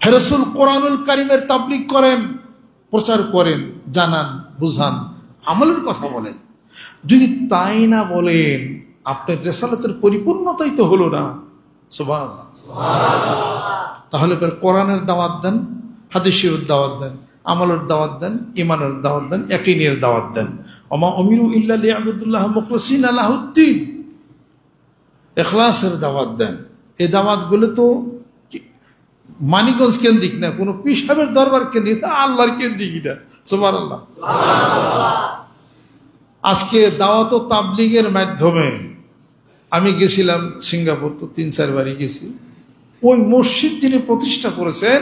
হে রাসূল কোরআনুল কারীমের তাবলীগ করেন, প্রচার করেন, জানান, বুঝান, আমলের কথা বলেন। যদি তাই না বলেন আপনার রিসালাতের পরিপূর্ণতাই তো হলো না। সুবহানাল্লাহ। তাহলে কোরআনের দাওয়াত দেন, হাদিসের দাওয়াত দেন, আমলের দাওয়াত দেন, ইমানের দাওয়াত দেন, ইয়াকিনের দাওয়াত দেন। ওমা উমিরু ইল্লা লিয়াবুদুল্লাহ মুখলিসিনা লাহুদ্দিন, ইখলাসের দাওয়াত দেন। এই দাওয়াতগুলো তো মানিকগঞ্জ কেন্দ্রিক না, কোনো পীর সাহেবের দরবার কেন্দ্রিক, আল্লাহর কেন্দ্রিক এটা। সুবহানাল্লাহ। আজকে দাওয়াত ও তাবলীগের মাধ্যমে আমি গেছিলাম সিঙ্গাপুর, তো 3-4 বারই গেছি। ওই মসজিদ যিনি প্রতিষ্ঠা করেছেন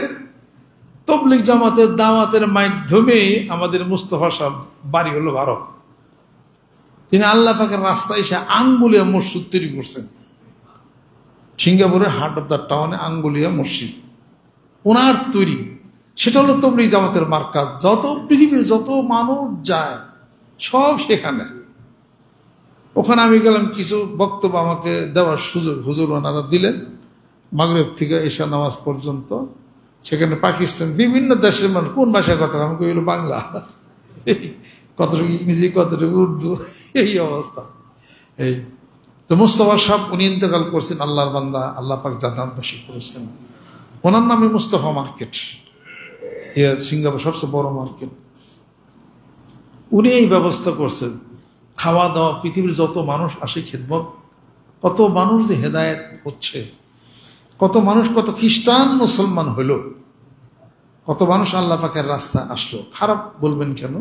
তাবলীগ জামাতের দাওয়াতের মাধ্যমে, আমাদের মুস্তাফা সাহেব বাড়ি হলো ভারত। তিনি আল্লাহ পাকের রাস্তায় এসে আঙ্গুলিয়া মসজিদ তৈরি করছেন। সিঙ্গাপুরের হার্ট অফ দ্য টাউনে আঙ্গুলিয়া মসজিদ ওনার তৈরি। সেটা হলো তাবলীগ জামাতের মার্কাজ। যত পৃথিবীর যত মানুষ যায় সব সেখানে। ওখানে আমি গেলাম, কিছু বক্তব্য আমাকে দেওয়ার সুযোগ হুজুর ওনারা দিলেন, মাগরিব থেকে এশা নামাজ পর্যন্ত। সেখানে পাকিস্তান, বিভিন্ন দেশের মানুষ, কোন ভাষায় কথা, আমাকে হইল বাংলা, কতটুকু ইংরেজি, কতটুকু উর্দু, এই অবস্থা। এই তো মুস্তাফা সাহেব উনি ইন্তেকাল করছেন, আল্লাহর বান্দা, আল্লাহ পাক জান্নাতবাসী করেছেন। ওনার নামে মুস্তাফা মার্কেট, এর সিঙ্গাপুর সবচেয়ে বড় মার্কেট। উনি এই ব্যবস্থা করছেন, খাওয়া দাওয়া, পৃথিবীর যত মানুষ আসে খেদমত, কত মানুষ যে হেদায়েত হচ্ছে, কত মানুষ, কত খ্রিস্টান মুসলমান হইল, কত মানুষ আল্লাহ পাকের রাস্তা আসলো। খারাপ বলবেন কেন?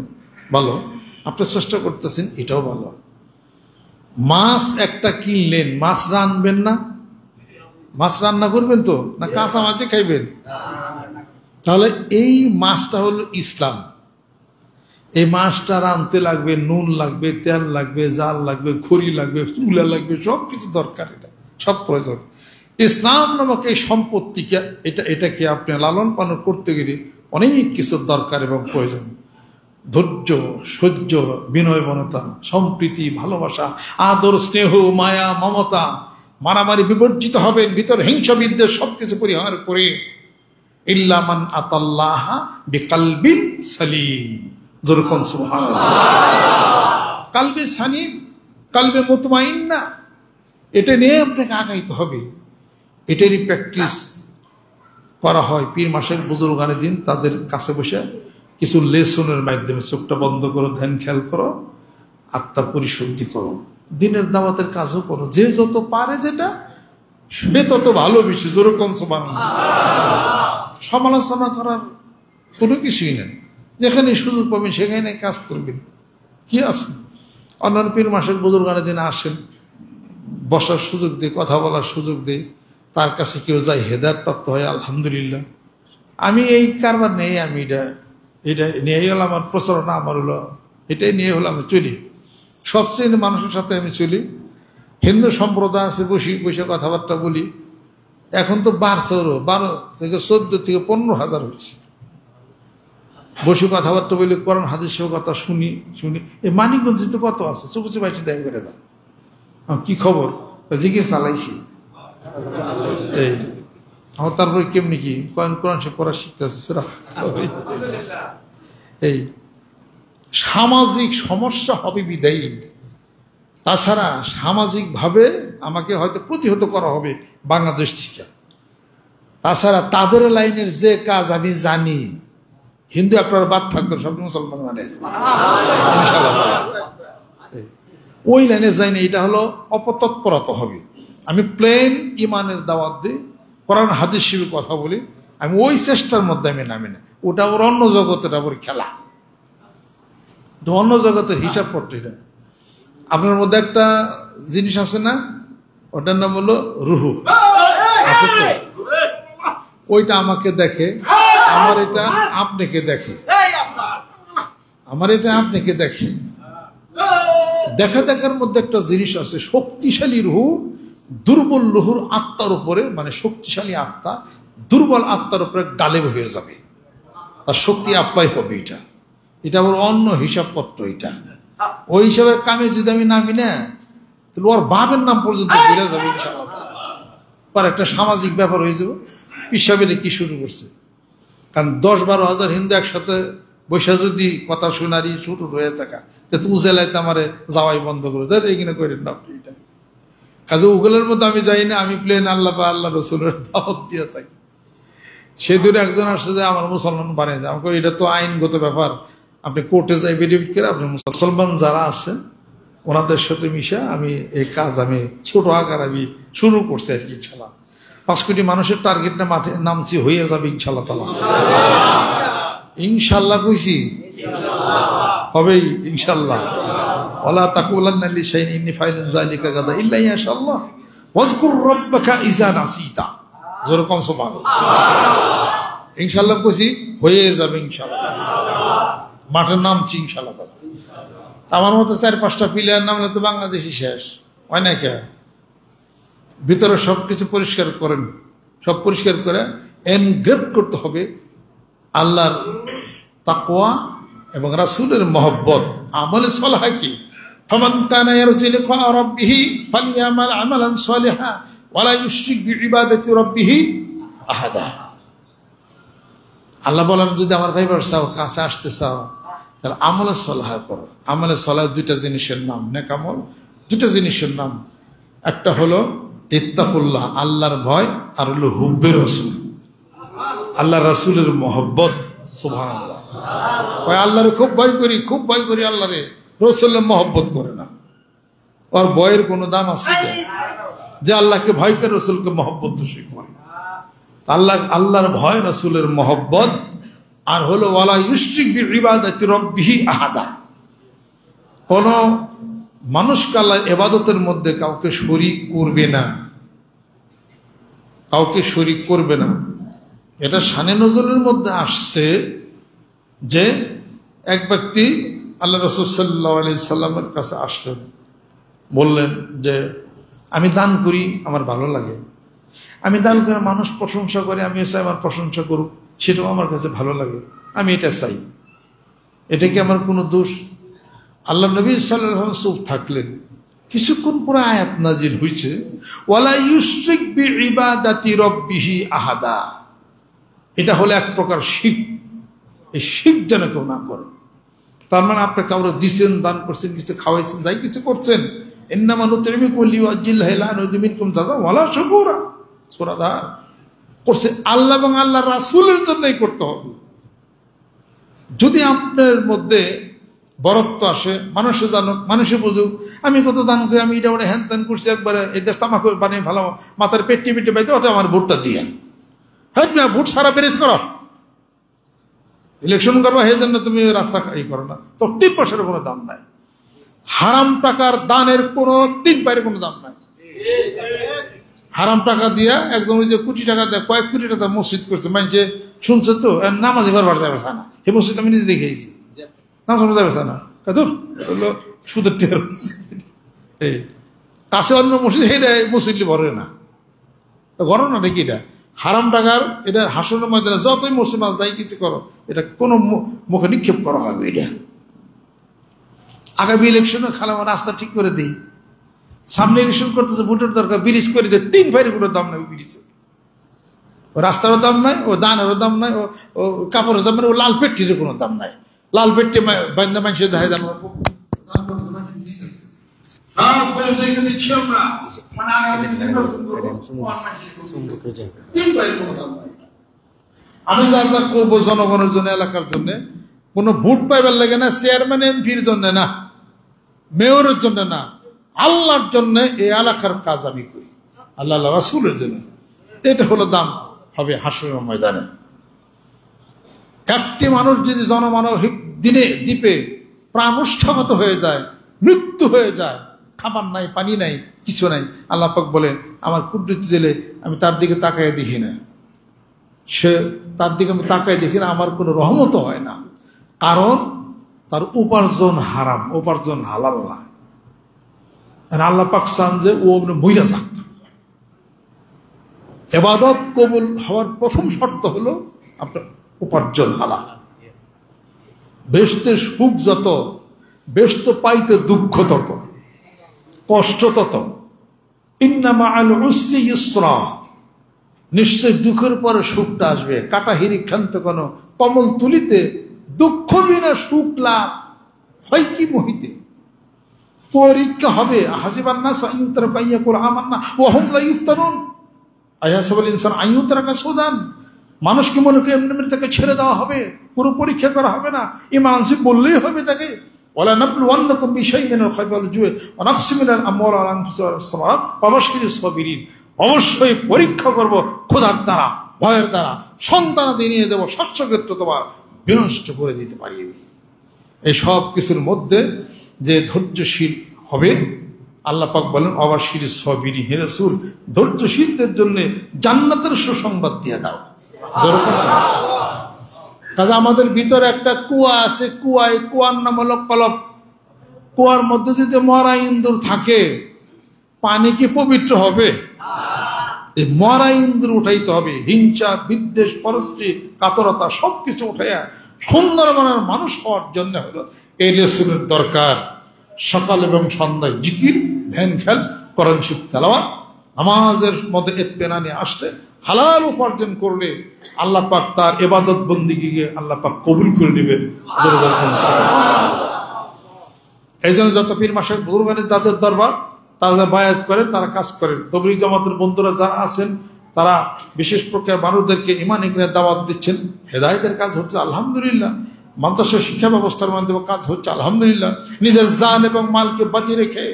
ভালো, আপনি চেষ্টা করতেছেন, এটাও ভালো। মাছ একটা কিনলেন, মাছ রানবেন না? মাছ রান্না করবেন তো, না কাঁচা মাছে খাইবেন? তাহলে এই মাছটা হলো ইসলাম। এই মাছটা রানতে লাগবে, নুন লাগবে, তেল লাগবে, জাল লাগবে, খড়ি লাগবে, চুলা লাগবে, সবকিছু দরকার, এটা সব প্রয়োজন। ইসলাম নামক এই সম্পত্তিকে, এটাকে আপনি লালন পালন করতে গেলে অনেক কিছুর দরকার এবং প্রয়োজন। ধৈর্য, সহ্য, বিনয়বনতা, সম্প্রীতি, ভালোবাসা, আদর, স্নেহ, মায়া, মমতা, মারামারি বিবর্জিত হবেন, ভিতর হিংসা বিদ্বেষ সবকিছু পরিহার করে ইল্লা মান আতাল্লাহ বিকালবিন সালিম, যেরকম সুবহানাল্লাহ। কালবে সালিম, কালবে মুতমাইন্না, এটা নিয়ে আপনাকে আগাইতে হবে। এটারই প্র্যাকটিস করা হয় পীর মাসের বুজুর্গানের দিন তাদের কাছে বসে কিছু লেসনের মাধ্যমে। চোখটা বন্ধ করো, ধ্যান খেয়াল করো, আত্মা পরিশুদ্ধি করো, দিনের দাওয়াতের কাজও করো। যে যত পারে যেটা, সে তত ভালো বেশি, যেরকম সুবহানাল্লাহ। সমালোচনা করার কোনো কিছুই নেই, যেখানে সুযোগ পাবেন সেখানে কাজ করবেন। কি আছে, অন্যান্য পীর মাসের বুজুর্গানের দিন আসেন, বসার সুযোগ দিয়ে, কথা বলার সুযোগ দিয়ে, তার কাছে কেউ যায়, হেদায়েত প্রাপ্ত হয়, আলহামদুলিল্লাহ। আমি এই কারবার নেই, আমি এটা নিয়ে হলো আমার প্রচারণা, আমার হলো এটাই নিয়ে হলো আমি চলি। সব শ্রেণীর মানুষের সাথে আমি চলি। হিন্দু সম্প্রদায় আছে, বসে কথাবার্তা বলি। এখন তো 12 থেকে 14 থেকে 15,000 হচ্ছে। বসে কথাবার্তা বলি, কোরআন হাদিসের কথা শুনি। এই মানিকগঞ্জে তো কত আছে, চুপুচি বাইশে দেখা করে দাও, কি খবর, জিজ্ঞেস চালাইছি। এই আমার তারপরে কেমনি কি কোরআন সে পড়া শিখতে আছে সেরা। এই সামাজিক সমস্যা হবে বিদায়ী, তাছাড়া সামাজিকভাবে আমাকে হয়তো প্রতিহত করা হবে বাংলাদেশ থেকে। তাছাড়া তাদের লাইনের যে কাজ আমি জানি, হিন্দু আপনার বাদ থাকবে, সব মুসলমান মানে ওই লাইনে যাইনি। এটা হলো অপতৎপরতা হবে। আমি প্লেন ইমানের দাওয়াত দিই, কোরআন হাদিসের কথা বলি, আমি ওই চেষ্টার মধ্যে আমি নামি না। ওটা ওর অন্য জগতের ওর খেলা, অন্য জগতের হিসাব পড়তে। এটা আপনার মধ্যে একটা জিনিস আছে না, ওটার নাম হলো রুহু, আছে তো? ওইটা আমাকে দেখে, আমার এটা আপনাকে দেখে, আমার এটা আপনাকে দেখে। দেখার মধ্যে একটা জিনিস আছে, শক্তিশালী রুহু দুর্বল রুহুর আত্মার উপরে, মানে শক্তিশালী আত্মা দুর্বল আত্মার উপরে গালেব হয়ে যাবে, তার শক্তি আপ্যায় হবে। এটা আবার অন্য হিসাবপত্র। এটা ওই হিসাবে কামে যদি আমি নামি না, তাহলে ওর বাপের নাম পর্যন্ত বেড়ে যাবে ইনশাআল্লাহ। পর একটা সামাজিক ব্যাপার হয়ে যাবে। পিসাবেলে কি শুরু করছে, কারণ 10-12 হাজার হিন্দু একসাথে বৈশা যদি কথা শুনারি শুরু হয়ে থাকা, তুমি জেলাইতে আমার যাওয়াই বন্ধ করে দেয়, এখানে করেন না আপনি। এটা কাজে ওগুলোর মধ্যে আমি যাই না, আমি প্লেন আল্লাহ বা আল্লাহ রসুলের দাওয়াত দিয়ে থাকি। সে দূরে একজন আসছে যে আমার মুসলমান বানিয়ে দেয়, আমাকে এটা তো আইনগত ব্যাপার, আপনি কোর্টে যাই এফিডেভিট করে আপনি মুসলমান যারা আছেন ওনাদের সাথে মিশে আমি এই কাজ আমি ছোট আকার আমি শুরু করছি আর কি। ইনশাল্লাহ 5 কোটি মানুষের টার্গেট না মাঠে নামছি, হয়ে যাবে ইনশাল্লাহ তাআলা। ইনশাল্লাহ কইছি হবেই ইনশাল্লাহ। ওয়ালা তাকুলান্না লিশাইইন ইন্নী ফাইলুন যালিকা গাদা ইল্লা ইনশাআল্লাহ ওয়াজকুর রাব্বাকা ইযা নাসিতা। যেরকম সুবহানাল্লাহ ইনশাল্লাহ কইছি, হয়ে যাবে ইনশাল্লাহ। মাঠের নামছি ইনশাল্লাহ তাআলা। আমার মতো 4-5টা প্লেয়ার নামলে তো বাংলাদেশই শেষ হয় না। কে ভিতরে সবকিছু পরিষ্কার করেন, সব পরিষ্কার করে এনগ্রেড করতে হবে আল্লাহর তাকওয়া এবং রাসূলের মহব্বত। আমলে সালেহ কি ফামান কানা ইয়ারজু লিকা রাব্বিহি ফালইয়ামাল আমালান সালিহা ওয়ালা ইউশরিক বিইবাদাতি রাব্বিহি আহাদা। আল্লাহ বলেন যদি আমার ভাইবার চাও, কাছে আসতে চাও, তাহলে আমলে সালেহ করো। আমলে সালেহ 2টা জিনিসের নাম, নেক আমল 2টা জিনিসের নাম। একটা হলো ইত্তাকুল্লাহ, আল্লাহর ভয়, আর হলো হুব্বে রাসূল, আল্লাহ রাসূলের মহব্বত। সুবহানাল্লাহ। ওই আল্লাহরে খুব ভয় করি, খুব ভয় করি আল্লাহরে, রাসূলের মহব্বত করে না। আর ভয়ের কোনো দাম আছে যে আল্লাহকে ভয় করে রাসূলকে মহব্বত তো সে করে। আল্লাহর ভয়, রাসূলের মহব্বত, আর হলো ওয়ালা ইউশরিক বিইবাদাতি রাব্বিহি আহাদা। কোন মানুষকে আল্লাহর ইবাদতের মধ্যে কাউকে শরীক করবে না, কাউকে শরীক করবে না। এটা শানে নজরুলের মধ্যে আসছে যে এক ব্যক্তি আল্লাহ রাসূল সাল্লাল্লাহু আলাইহি সাল্লামের কাছে আসলেন, বললেন যে আমি দান করি, আমার ভালো লাগে, আমি দান করে মানুষ প্রশংসা করে, আমি চাই আমার প্রশংসা করুক, সেটাও আমার কাছে ভালো লাগে, আমি এটা চাই। এটা কি আমার কোনো দোষ? আল্লাহ নবী সাল্লাল্লাহু আলাইহি ওয়াসাল্লাম চুপ থাকলেন। কিছুক্ষণ পরে আয়াত নাজিল হয়েছে, ওয়ালা ইউশরিক বিইবাদাতি রাব্বিহি আহাদা। এটা হলো এক প্রকার শিরক। এই শিরক যেন কেউ না করে। তার মানে আপনি কাউকে দিচ্ছেন, দান করছেন, কিছু খাওয়াইছেন, যাই কিছু করছেন, ইন্নামা নুতইমুকুম লিওয়াজহিল্লাহি লা নুরিদু মিনকুম জাযাআ ওয়ালা শুকুরা। সূরা দার করছে আল্লাহ এবং আল্লাহ রাসূলের জন্যই করতে হবে। যদি আপনার মধ্যে বরত্ব আসে, মানুষে জানুক, মানুষে বুঝুক, আমি কত দান করি, আমি এটা ওটা হ্যান ত্যান করছি, একবারে এই দেশ তামাক বানিয়ে ভালো মাথার পেটে পেটে বাইতে, ওটা আমার ভোটটা দিয়ে হ্যাঁ ভোট সারা পেরেস করো, ইলেকশন করবো, সেই জন্য তুমি রাস্তা ই করো না। তো 3 পয়সার কোনো দাম নাই। হারাম টাকার দানের কোনো 3 পয়সার কোনো দাম নাই। হারাম টাকা দিয়া একজন ওই যে কোটি টাকা দেয়, কয়েক কোটি টাকা মসজিদ করছে, মানে শুনছে তো নামাজ এবার বার যাবে না, এই মসজিদ আমি নিজে দেখেছি, নামাজ যাবে না, হলো সুদের টের এই কাছে অন্য মসজিদ, এটা মুসল্লি ভরে না, ঘরে না দেখি। এটা হারাম টাকার, এটা হাসনের ময়দানে যতই মুসলমান যাই কিছু করো, এটা কোনো মুখে নিক্ষেপ করা হবে। এটা আগামী ইলেকশনে খালা রাস্তা ঠিক করে দিই, সামনে ইলেকশন করতেছে, ভোটের দরকার, ব্রিজ করে দেয়, 3 পয়সার কোনো দাম নাই। ব্রিজের ও রাস্তারও দাম নাই, ও দানেরও দাম নাই, ও কাপড়ের দাম নাই, ও লাল পেট্টিরও কোনো দাম নাই। লাল পেট্টি বান্ধা মানুষের দেখা যাবে আমি যা যা করবো জনগণের জন্য, এলাকার জন্য, কোনো ভোট পাইবার লাগে না, চেয়ারম্যান এমপির জন্য না, মেয়রের জন্য না, আল্লাহর জন্য এই এলাকার কাজ আমি করি, আল্লাহ রাসূলের জন্য। এটা হলো দাম হবে হাসরের ময়দানে। একটি মানুষ যদি জনমানব দিনে দ্বীপে প্রাণুষ্ঠাগত হয়ে যায়, মৃত্যু হয়ে যায়, খাবার নাই, পানি নাই, কিছু নাই, আল্লাহ পাক বলেন আমার কুদরতি দিলে আমি তার দিকে তাকায় দেখি না, সে তার দিকে আমি তাকায় দেখি না, আমার কোনো রহমত হয় না, কারণ তার উপার্জন হারাম, উপার্জন হালাল না। আল্লাহ পাক চান যে ও মইরা যাক। ইবাদত কবুল হওয়ার প্রথম শর্ত হলো আপনার উপার্জন হালাল। বেহেশতের সুখ যত, বেহেশত পাইতে দুঃখ তত, কষ্ট তত। ইন্না মাআল উসরি ইউসরা, নিশ্চয় দুঃখের পরে সুখটা আসবে। কাটা হিরিক্ষান্ত কোন কমল তুলিতে, দুঃখ বিনা সুখ লাভ হয় কি মোহিতে। পরীক্ষা হবে। হাসিবান নাস আন ইউতরাকু আন ইয়াকুলু আমান্না ওয়া হুম লা ইফতানুন। আয়াহাসিবুল ইনসানু আন ইউতরাকা সুদান। মানুষ কি মনে করে এমনি এমনি তাকে ছেড়ে দেওয়া হবে? কোনো পরীক্ষা করা হবে না, ঈমান আনছি বললেই হবে তাকে। ওয়ালা নাবলুওয়ান্নাকুম বিশাইইন মিনাল খাউফি ওয়াল জু'i ওয়া নাকসিম মিনাল আমওয়ালি ওয়াল আনফুসি ওয়াস সামারাত ওয়া বাশশিরিস সাবিরিন। অবশ্যই পরীক্ষা করব ক্ষুধার দ্বারা, ভয়ের দ্বারা, সন্তানাদি নিয়ে দেব, শস্যক্ষেত্র তোমার বিনষ্ট করে দিতে পারি। এই সব কিছুর মধ্যে যে ধৈর্যশীল হবে, আল্লাহ পাক বলেন অবাশশিরিস সাবিরিন। হে রাসূল, ধৈর্যশীলদের জন্য জান্নাতের সুসংবাদ দিয়ে দাও। কাজে আমাদের ভিতরে একটা কুয়া আছে, কুয়ার নাম হলো কলব। কুয়ার মধ্যে যদি মরা ইন্দুর থাকে, পানি কি পবিত্র হবে? এই মরা ইন্দুর উঠাইতে হবে। হিংসা, বিদ্বেষ, পরশ্রী, কাতরতা সবকিছু উঠাইয়া সুন্দর মনের মানুষ হওয়ার জন্য হলো এই লেসনের দরকার। সকাল এবং সন্ধ্যায় জিকির, ধ্যান, খেল, কোরআন শরীফ তেলাওয়াত, নামাজের মধ্যে ইত্তেনা নিয়ে আসলে, হালাল উপার্জন করলে আল্লাহ পাক তার ইবাদত বন্দেগীকে আল্লাহ পাক কবুল করে দিবেন। এই জন্য যত পীর মাশায়েখ বুজুর্গানের যাদের দরবার, তারা বায়াত করেন, তারা কাজ করেন। তবলিগ জামাতের বন্ধুরা যারা আছেন, তারা বিশেষ প্রকার মানুষদেরকে ঈমান ইকরামের দাওয়াত দিচ্ছেন। হেদায়েতের কাজ হচ্ছে আলহামদুলিল্লাহ। মাদ্রাসা শিক্ষা ব্যবস্থার মাধ্যমে কাজ হচ্ছে আলহামদুলিল্লাহ। নিজের জান এবং মালকে বাঁচিয়ে রেখে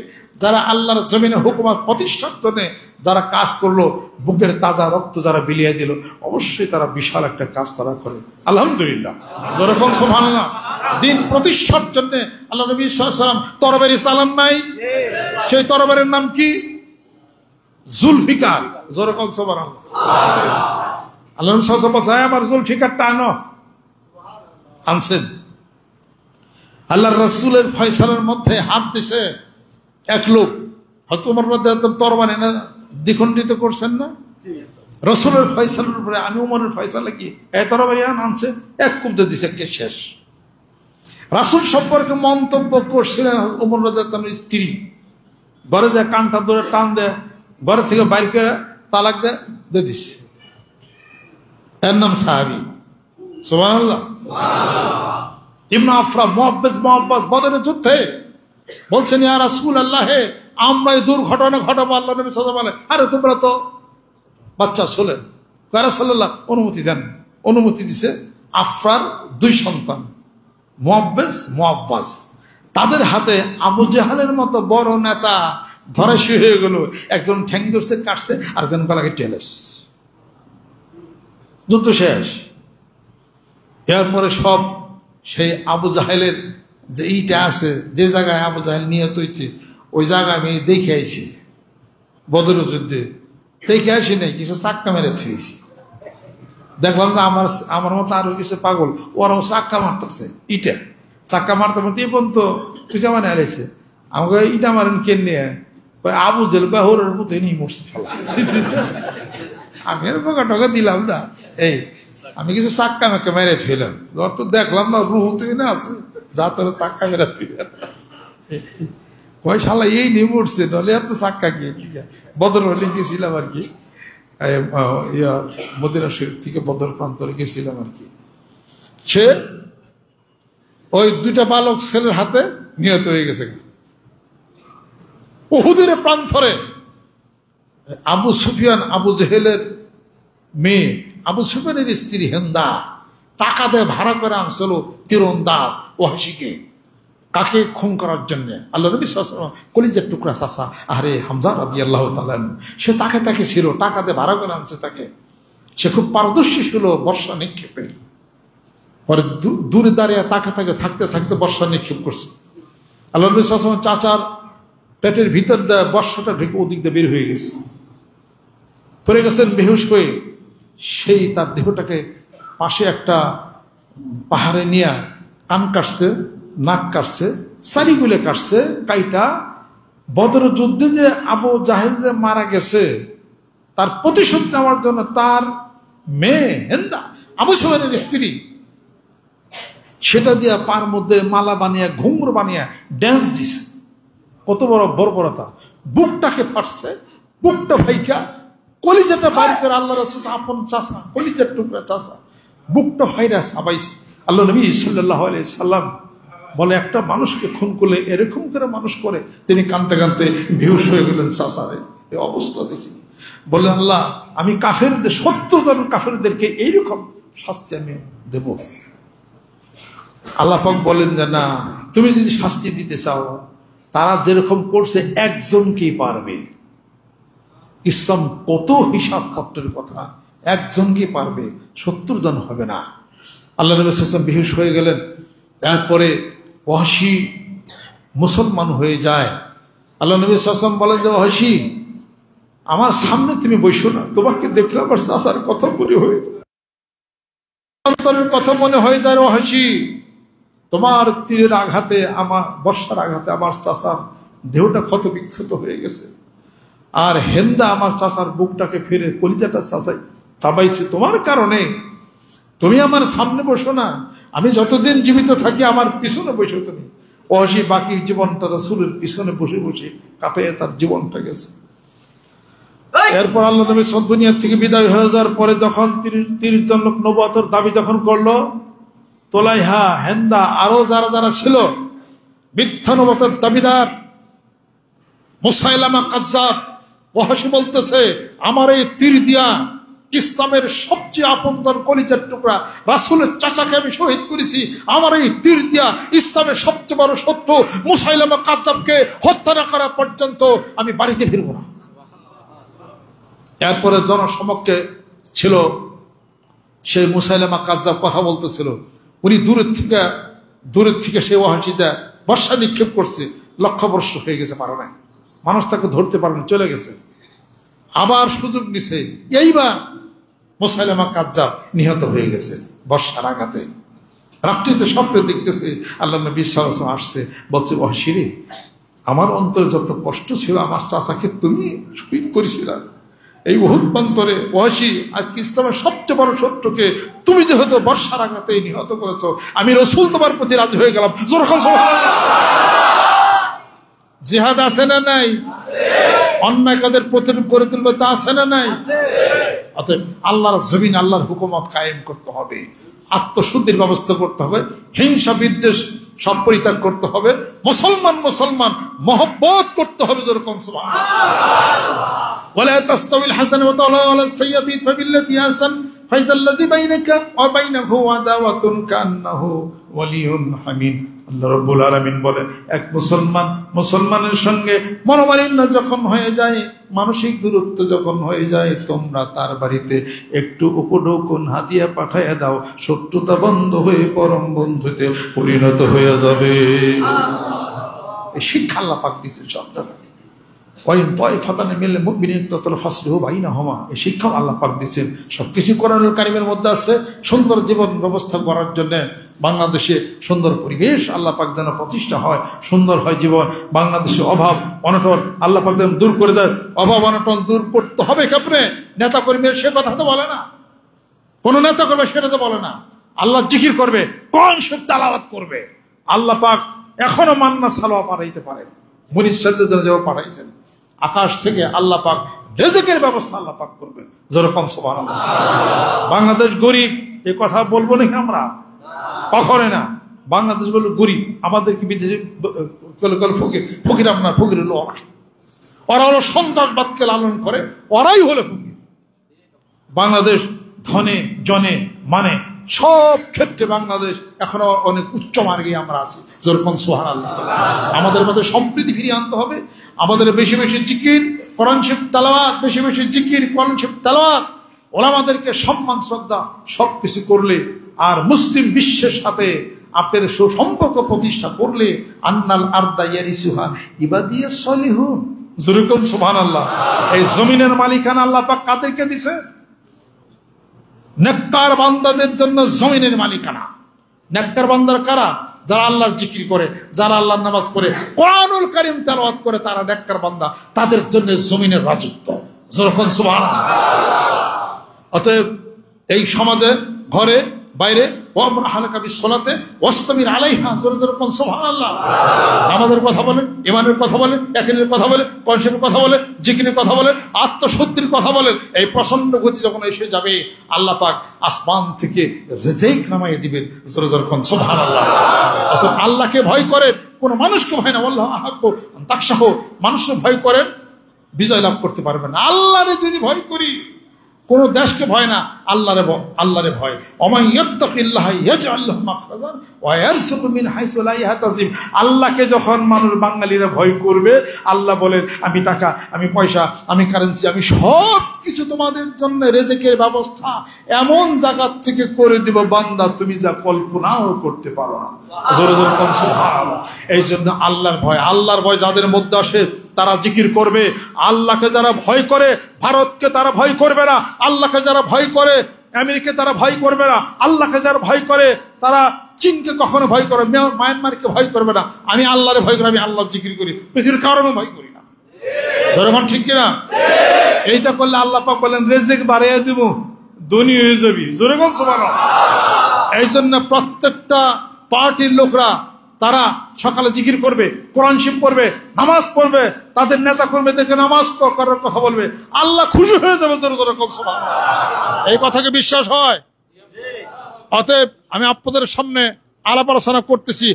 যারা আল্লাহর জমিনে হুকুমত প্রতিষ্ঠার জন্য যারা কাজ করলো, বুকের তাজা রক্ত যারা বিলিয়ে দিল, অবশ্যই তারা বিশাল একটা কাজ তারা করে আলহামদুলিল্লাহ। যেরকম সুবহানাল্লাহ, দিন প্রতিষ্ঠার জন্য আল্লাহ নবী সাল্লাল্লাহু আলাইহি ওয়াসাল্লাম তরবারি চালান নাই? সেই তরবারির নাম কি? জুলফিকার। যেরকম সুবহানাল্লাহ, আল্লাহ নবী সাল্লাল্লাহু আলাইহি ওয়াসাল্লাম বলেন আমার জুলফিকারটা আনো। আনছেন। আল্লাহর রাসূলের ফয়সালার মধ্যে হাত দিছে এক লোক, হয়তো ওমর রাদিয়াল্লাহু তরবারি না দ্বিখণ্ডিত করছেন না, রাসূলের ফয়সালার উপরে আমি ওমরের ফয়সালা কি এই তরবারি আনছে, এক কুবদে দিছে, কে শেষ। রাসূল সম্পর্কে মন্তব্য করছিলেন ওমর রাদিয়াল্লাহু স্ত্রী, ঘরে যায় কানটা ধরে টান দেয়, ঘরে থেকে বাইর করে তালাক দিয়ে দিছে। এর নাম সাহাবী। সুবহানাল্লাহ। ইবনে আফরা মুআব্বাস বদরের যুদ্ধে বলছেন, ইয়া রাসূলুল্লাহ, আমরা এই দুর্ঘটনা ঘটাবো। আল্লাহ নবী সাল্লাল্লাহু আলাইহি ওয়াসাল্লাম বলে, আরে তোমরা তো বাচ্চা ছোলে। ইয়া রাসূলুল্লাহ অনুমতি দেন। অনুমতি দিছে। আফরার দুই সন্তান মুআব্বাস, তাদের হাতে আবু জাহালের মতো বড় নেতা ধরাশায়ী হয়ে গেল। একজন ঠ্যাং ধরছে, কাটছে, আর একজন গলাকে টেলেস, যুদ্ধ শেষ। এরপরে সব সেই আবু জাহেলের যে ইটা আছে, যে জায়গায় আবু জাহেল নিহত হয়েছে, ওই জায়গায় আমি দেখে আইছি। বদরের যুদ্ধে দেখে আসি নাই, কিছু চাক্কা মেরে থুয়েছি। দেখলাম না আমার মতো আরো কিছু পাগল, ওরাও চাক্কা মারতেছে, ইটা চাক্কা মারতে মারতে এই পর্যন্ত পিছা মানে হারাইছে। আমাকে ইটা মারেন কে নিয়ে? আবু জেল বা হোরের মতো নিয়ে মরছে ফেলা। আমি আর বোকা টোকা দিলাম না, এই আমি কিছু চাক্কা মেকে মেরে থইলাম। ওর তো দেখলাম না রুহ তুই না আছে, যা তোর চাক্কা মেরে তুই কয় শালা এই নিয়ে মরছে, নাহলে এত চাক্কা কি। বদর হলে গেছিলাম আর কি, মদিনা শরীফ থেকে বদর প্রান্তরে গেছিলাম আর কি। সে ওই দুইটা বালক ছেলের হাতে নিহত হয়ে গেছে। উহুদের প্রান্তরে আবু সুফিয়ান, আবু জেহেলের মেয়ে, আবু সুফিয়ানের স্ত্রী হিন্দা টাকা দিয়ে ভাড়া করে আনছিল তীরন্দাজ ওয়াহশীকে, কাকে খুন করার জন্য। আল্লাহ নবী সাল্লাল্লাহু আলাইহি ওয়াসাল্লাম কলিজার টুকরা চাচা, আরে হামজা রাদিয়াল্লাহু তাআলা, সে তাকে ছিল, টাকা দিয়ে ভাড়া করে আনছে তাকে। সে খুব পারদর্শী ছিল বর্ষা নিক্ষেপে। পরে দূরে দাঁড়িয়ে থাকতে থাকতে বর্ষা নিক্ষেপ করছে। আল্লাহ নবী সাল্লাল্লাহু আলাইহি ওয়াসাল্লাম চাচার পেটের ভিতর দিয়ে বর্ষাটা ঢুকে ওদিক দিয়ে বের হয়ে গেছে, পড়ে গেছেন বেহুশ হয়ে। সেই তার দেহটাকে পাশে একটা পাহাড়ে নিয়ে কান কাটছে, নাক কাটছে, চারিগুলে কাটছে কাইটা। বদর যুদ্ধে যে আবু জাহেল যে মারা গেছে, তার প্রতিশোধ নেওয়ার জন্য তার মেয়ে হিন্দা, আবু সুফিয়ানের স্ত্রী, সেটা দিয়ে পার মধ্যে মালা বানিয়ে, ঘুঙুর বানিয়ে ড্যান্স দিছে। কত বড় বর্বরতা! বুকটাকে ফাটছে, বুকটা ভাইকা কলিজাটা বাড়ি করে আল্লাহ রাসূল আপন চাচা, কলিজার টুকরা চাচা, বুকটা ভাইরাস আবাইছে। আল্লাহ নবী সাল্লাল্লাহু আলাইহি সাল্লাম বলে, একটা মানুষকে খুন করলে এরকম করে মানুষ করে? তিনি কাঁদতে কাঁদতে বেহুশ হয়ে গেলেন। চাচারে এই অবস্থা দেখি বললেন, আল্লাহ আমি কাফেরদের 70 জন কাফেরদেরকে এইরকম শাস্তি আমি দেব। আল্লাহ পাক বলেন যে না, তুমি যদি শাস্তি দিতে চাও, তারা যেরকম করছে একজনকেই পারবে। ইসলাম কত হিসাব পত্রের কথা, একজনকে পারবে, 70 জন হবে না। আল্লাহ নবী সাল্লাল্লাহু আলাইহি ওয়াসাল্লাম বেহুশ হয়ে গেলেন। তারপরে ওয়াহশী মুসলমান হয়ে যায়। আল্লাহ নবী সাল্লাল্লাহু আলাইহি ওয়াসাল্লাম বলেন যে, ওয়াহশী আমার সামনে তুমি বসো না, তোমাকে দেখলে আমার চাচার কথা মনে হয়ে যায়, সন্তানের কথা মনে হয়ে যায়। ওয়াহশী, তোমার তীরের আঘাতে, আমার বর্ষার আঘাতে আমার চাচার দেহটা ক্ষত বিক্ষত হয়ে গেছে, আর হেন্দা আমার চাচার বুকটাকে ফিরে কলিজাটা চাবাইছে তোমার কারণে। তুমি আমার সামনে বসো না, আমি যতদিন জীবিত থাকি আমার পিছনে বসো তুমি। ওয়াহশী বাকি জীবনটা রাসূলের পিছনে বসে বসে কাটিয়ে তার জীবনটা গেছে। এরপর আল্লাহ নবী দুনিয়া থেকে বিদায় হয়ে যাওয়ার পরে যখন 30 জন লোক নবুয়তের দাবি যখন করলো, তোলাইহা, হেন্দা, আরো যারা যারা ছিল মিথ্যা নবুয়তের দাবিদার, মুসাইলামা কাজ্জাব, ওয়াহশী বলতেছে, আমার এই তীর দিয়া ইসলামের সবচেয়ে আপনজন কলিজার টুকরা রাসূলের চাচাকে আমি শহীদ করেছি, আমার এই তীর দিয়া ইসলামের সবচেয়ে বড় শত্রু মুসাইলামা কাজ্জাবকে হত্যা না করা পর্যন্ত আমি বাড়িতে ফিরবো না। এরপরে জনসমক্ষে ছিল সেই মুসাইলামা কাজ্জাব কথা বলতেছিল, উনি দূরের থেকে সেই ওয়াহশীটা বর্ষা নিক্ষেপ করছে, লক্ষ্যভ্রষ্ট হয়ে গেছে, পারে নাই, মানুষ তাকে ধরতে পারেনি, চলে গেছে। আবার সুযোগ নিছে, এইবার মুসাইলামা কাজ্জাব নিহত হয়ে গেছে বর্ষার আঘাতে। রাত্রিতে স্বপ্নে দেখতেছে আল্লাহ নবী সাল্লাল্লাহু আলাইহি ওয়াসাল্লাম আসছে, বলছে, ওয়াহশী রে, আমার অন্তরে যত কষ্ট ছিল আমার চাচাকে তুমি শহীদ করেছিলা, এই উহুদ প্রান্তরে ওয়াহশী আজকে ইসলামের সবচেয়ে বড় শত্রুকে তুমি যেহেতু বর্ষার আঘাতে নিহত করেছো, আমি রাসূল তোমার প্রতি রাজি হয়ে গেলাম। জিহাদ আছে না নাই? অন্যায় কাজের প্রতিরোধ করে তুলবে, তা আছে না নাই? অতএব আল্লাহর জমিন, আল্লাহর হুকুমত কায়েম করতে হবে, আত্মশুদ্ধির ব্যবস্থা করতে হবে, হিংসা বিদ্বেষ সব পরিত্যাগ করতে হবে, মুসলমান মহব্বত করতে হবে। যেরকম সুবহানাল্লাহ, ওয়ালা তাস্তাউল হাসানাতু ওয়ালা সাইয়্যাতু ফাবিল্লাতি আহসান ফাইজাল্লাযী বাইনাকা ওয়া বাইনাহু আদাওয়াতুন কান্নাহু ওয়ালিয়ুন হামিম। আল্লাহ রাব্বুল আলামিন বলেন, এক মুসলমানের সঙ্গে মনোমালিন্য যখন হয়ে যায়, মানসিক দূরত্ব যখন হয়ে যায়, তোমরা তার বাড়িতে একটু উপঢৌকন হাতিয়া পাঠাইয়া দাও, শত্রুতা বন্ধ হয়ে পরম বন্ধুতে পরিণত হয়ে যাবে। এই শিক্ষা আল্লাহ পাক দিয়েছেন সব জায়গায়। এই শিক্ষাও আল্লাহ পাক দিচ্ছেন। সবকিছু কোরআনুল কারীমের মধ্যে আছে। সুন্দর জীবন ব্যবস্থা করার জন্য বাংলাদেশে সুন্দর পরিবেশ আল্লাহ পাক যেন প্রতিষ্ঠা হয়, সুন্দর হয় জীবন। বাংলাদেশে অভাব অনটন আল্লাহ পাক যেন দূর করে দেয়। অভাব অনটন দূর করতে হবে কেমনে? নেতা কর্মীর সে কথা তো বলে না, কোন নেতা করবে সেটা তো বলে না। আল্লাহ জিকির করবে, কোন সে তেলাওয়াত করবে। আল্লাহ পাক এখনো মান্না সালোয়া পাঠাইতে পারেন, মুনির সাদ্দাতের যেভাবে পাঠাইছেন। আকাশ থেকে আল্লাহ পাক রিজিকের ব্যবস্থা আল্লাহ পাক করবেন। যেরকম সুবহানাল্লাহ। বাংলাদেশ গরিব এই কথা বলবো নাকি আমরা? কখনো না। বাংলাদেশ বলল গরিব, আমাদেরকে বিদেশে ফকির, আপনার ফকির হলো ওরা হলো সন্ত্রাসবাদকে লালন করে, ওরাই হলো ফকির। বাংলাদেশ ধনে জনে মানে সব ক্ষেত্রে বাংলাদেশ এখনো অনেক উচ্চ মার্গে আমরা আছি। যেরকম সুবহানাল্লাহ। আমাদের মধ্যে সম্প্রীতি ফিরিয়ে আনতে হবে। আমাদের বেশি বেশি জিকির, কোরআন শরীফ তেলাওয়াত, বেশি বেশি জিকির, কোরআন শরীফ তেলাওয়াত, ওলামাদেরকে সম্মান শ্রদ্ধা সবকিছু করলে, আর মুসলিম বিশ্বের সাথে আপনার সুসম্পর্ক প্রতিষ্ঠা করলে, আন্নাল আরদা ইয়ারিসুহা ইবাদিয়াস সলিহুন। যেরকম সুবহানাল্লাহ। এই জমিনের মালিকানা আল্লাহ পাক কাদেরকে দিয়েছে? নেককার বান্দাদের জন্য জমিনের মালিকানা। নেককার বান্দার কারা? যারা আল্লাহর জিকির করে, যারা আল্লাহর নামাজ পড়ে, কোরআনুল কারীম তেলাওয়াত করে, তারা নেককার বান্দা, তাদের জন্য জমিনের রাজত্ব। যেরকম সুবহানাল্লাহ। অতএব এই সমাজে ঘরে বাইরে ওয়ামর আহলাকা বিসসালাতে ওয়াসতামির আলাইহা, জোরে জোরে কোন সুবহানাল্লাহ। নামাজের কথা বলেন, ইমানের কথা বলেন, ইয়াকিনের কথা বলেন, কনসেপ্টের কথা বলেন, জিকিরের কথা বলেন, আত্মশুদ্ধির কথা বলেন। এই প্রচন্ড গতি যখন এসে যাবে আল্লাহ পাক আসমান থেকে রিজিক নামাইয়ে দিবেন, জোরে জোরে কোন সুবহানাল্লাহ। অতএব আল্লাহকে ভয় করেন, কোন মানুষকে ভয় না। আল্লাহ আহাক্কু আন তাখশাহু, মানুষকে ভয় করেন, বিজয় লাভ করতে পারবেন না। আল্লাহরে যদি ভয় করি, কোন দেশকে ভয় না, আল্লাহরে ভয়। ওমান ইয়াত্তাকিল্লাহা ইয়াজআল লাহু মাখরাজান ওয়া ইয়ারযুকহু মিন হাইসু লা ইয়াহতাসিব। আল্লাহকে যখন মানুষ বাঙালিরা ভয় করবে, আল্লাহ বলেন আমি টাকা, আমি পয়সা, আমি কারেন্সি, আমি সব কিছু তোমাদের জন্য রিজিকের ব্যবস্থা এমন জায়গা থেকে করে দিব বান্দা তুমি যা কল্পনাও করতে পারো না। জোরে জোরে কোন সুবহানাল্লাহ। এই জন্য আল্লাহর ভয় যাদের মধ্যে আসে তারা জিকির করবে। আল্লাহকে যারা ভয় করে ভারতকে তারা ভয় করবে না। আল্লাহকে যারা ভয় করে আমেরিকা তারা ভয় করবে না। আল্লাহকে যারা ভয় করে তারা চীনকে কখনো ভয় করে, মায়ানমারকে ভয় করবে না। আমি আল্লাহরে ভয় করি, আমি আল্লাহর জিকির করি, পৃথিবীর কারণে ভয় করি না। ধরেন ঠিক কিনা? এইটা করলে আল্লাহ পাক বলেন রিজিক বাড়িয়ে দিব, ধনী হয়ে যাবি। জোরে কোন সুবহানাল্লাহ। এই জন্য প্রত্যেকটা পার্টির লোকরা তারা সকালে জিকির করবে, কোরআন শরীফ পড়বে, নামাজ পড়বে, তাদের নেতা কর্মীদেরকে নামাজ করার কথা বলবে, আল্লাহ খুশি হয়ে যাবে। জোরে জোরে কোন সুবহানাল্লাহ। এই কথাকে বিশ্বাস হয়? অতএব আমি আপনাদের সামনে আলাপ আলোচনা করতেছি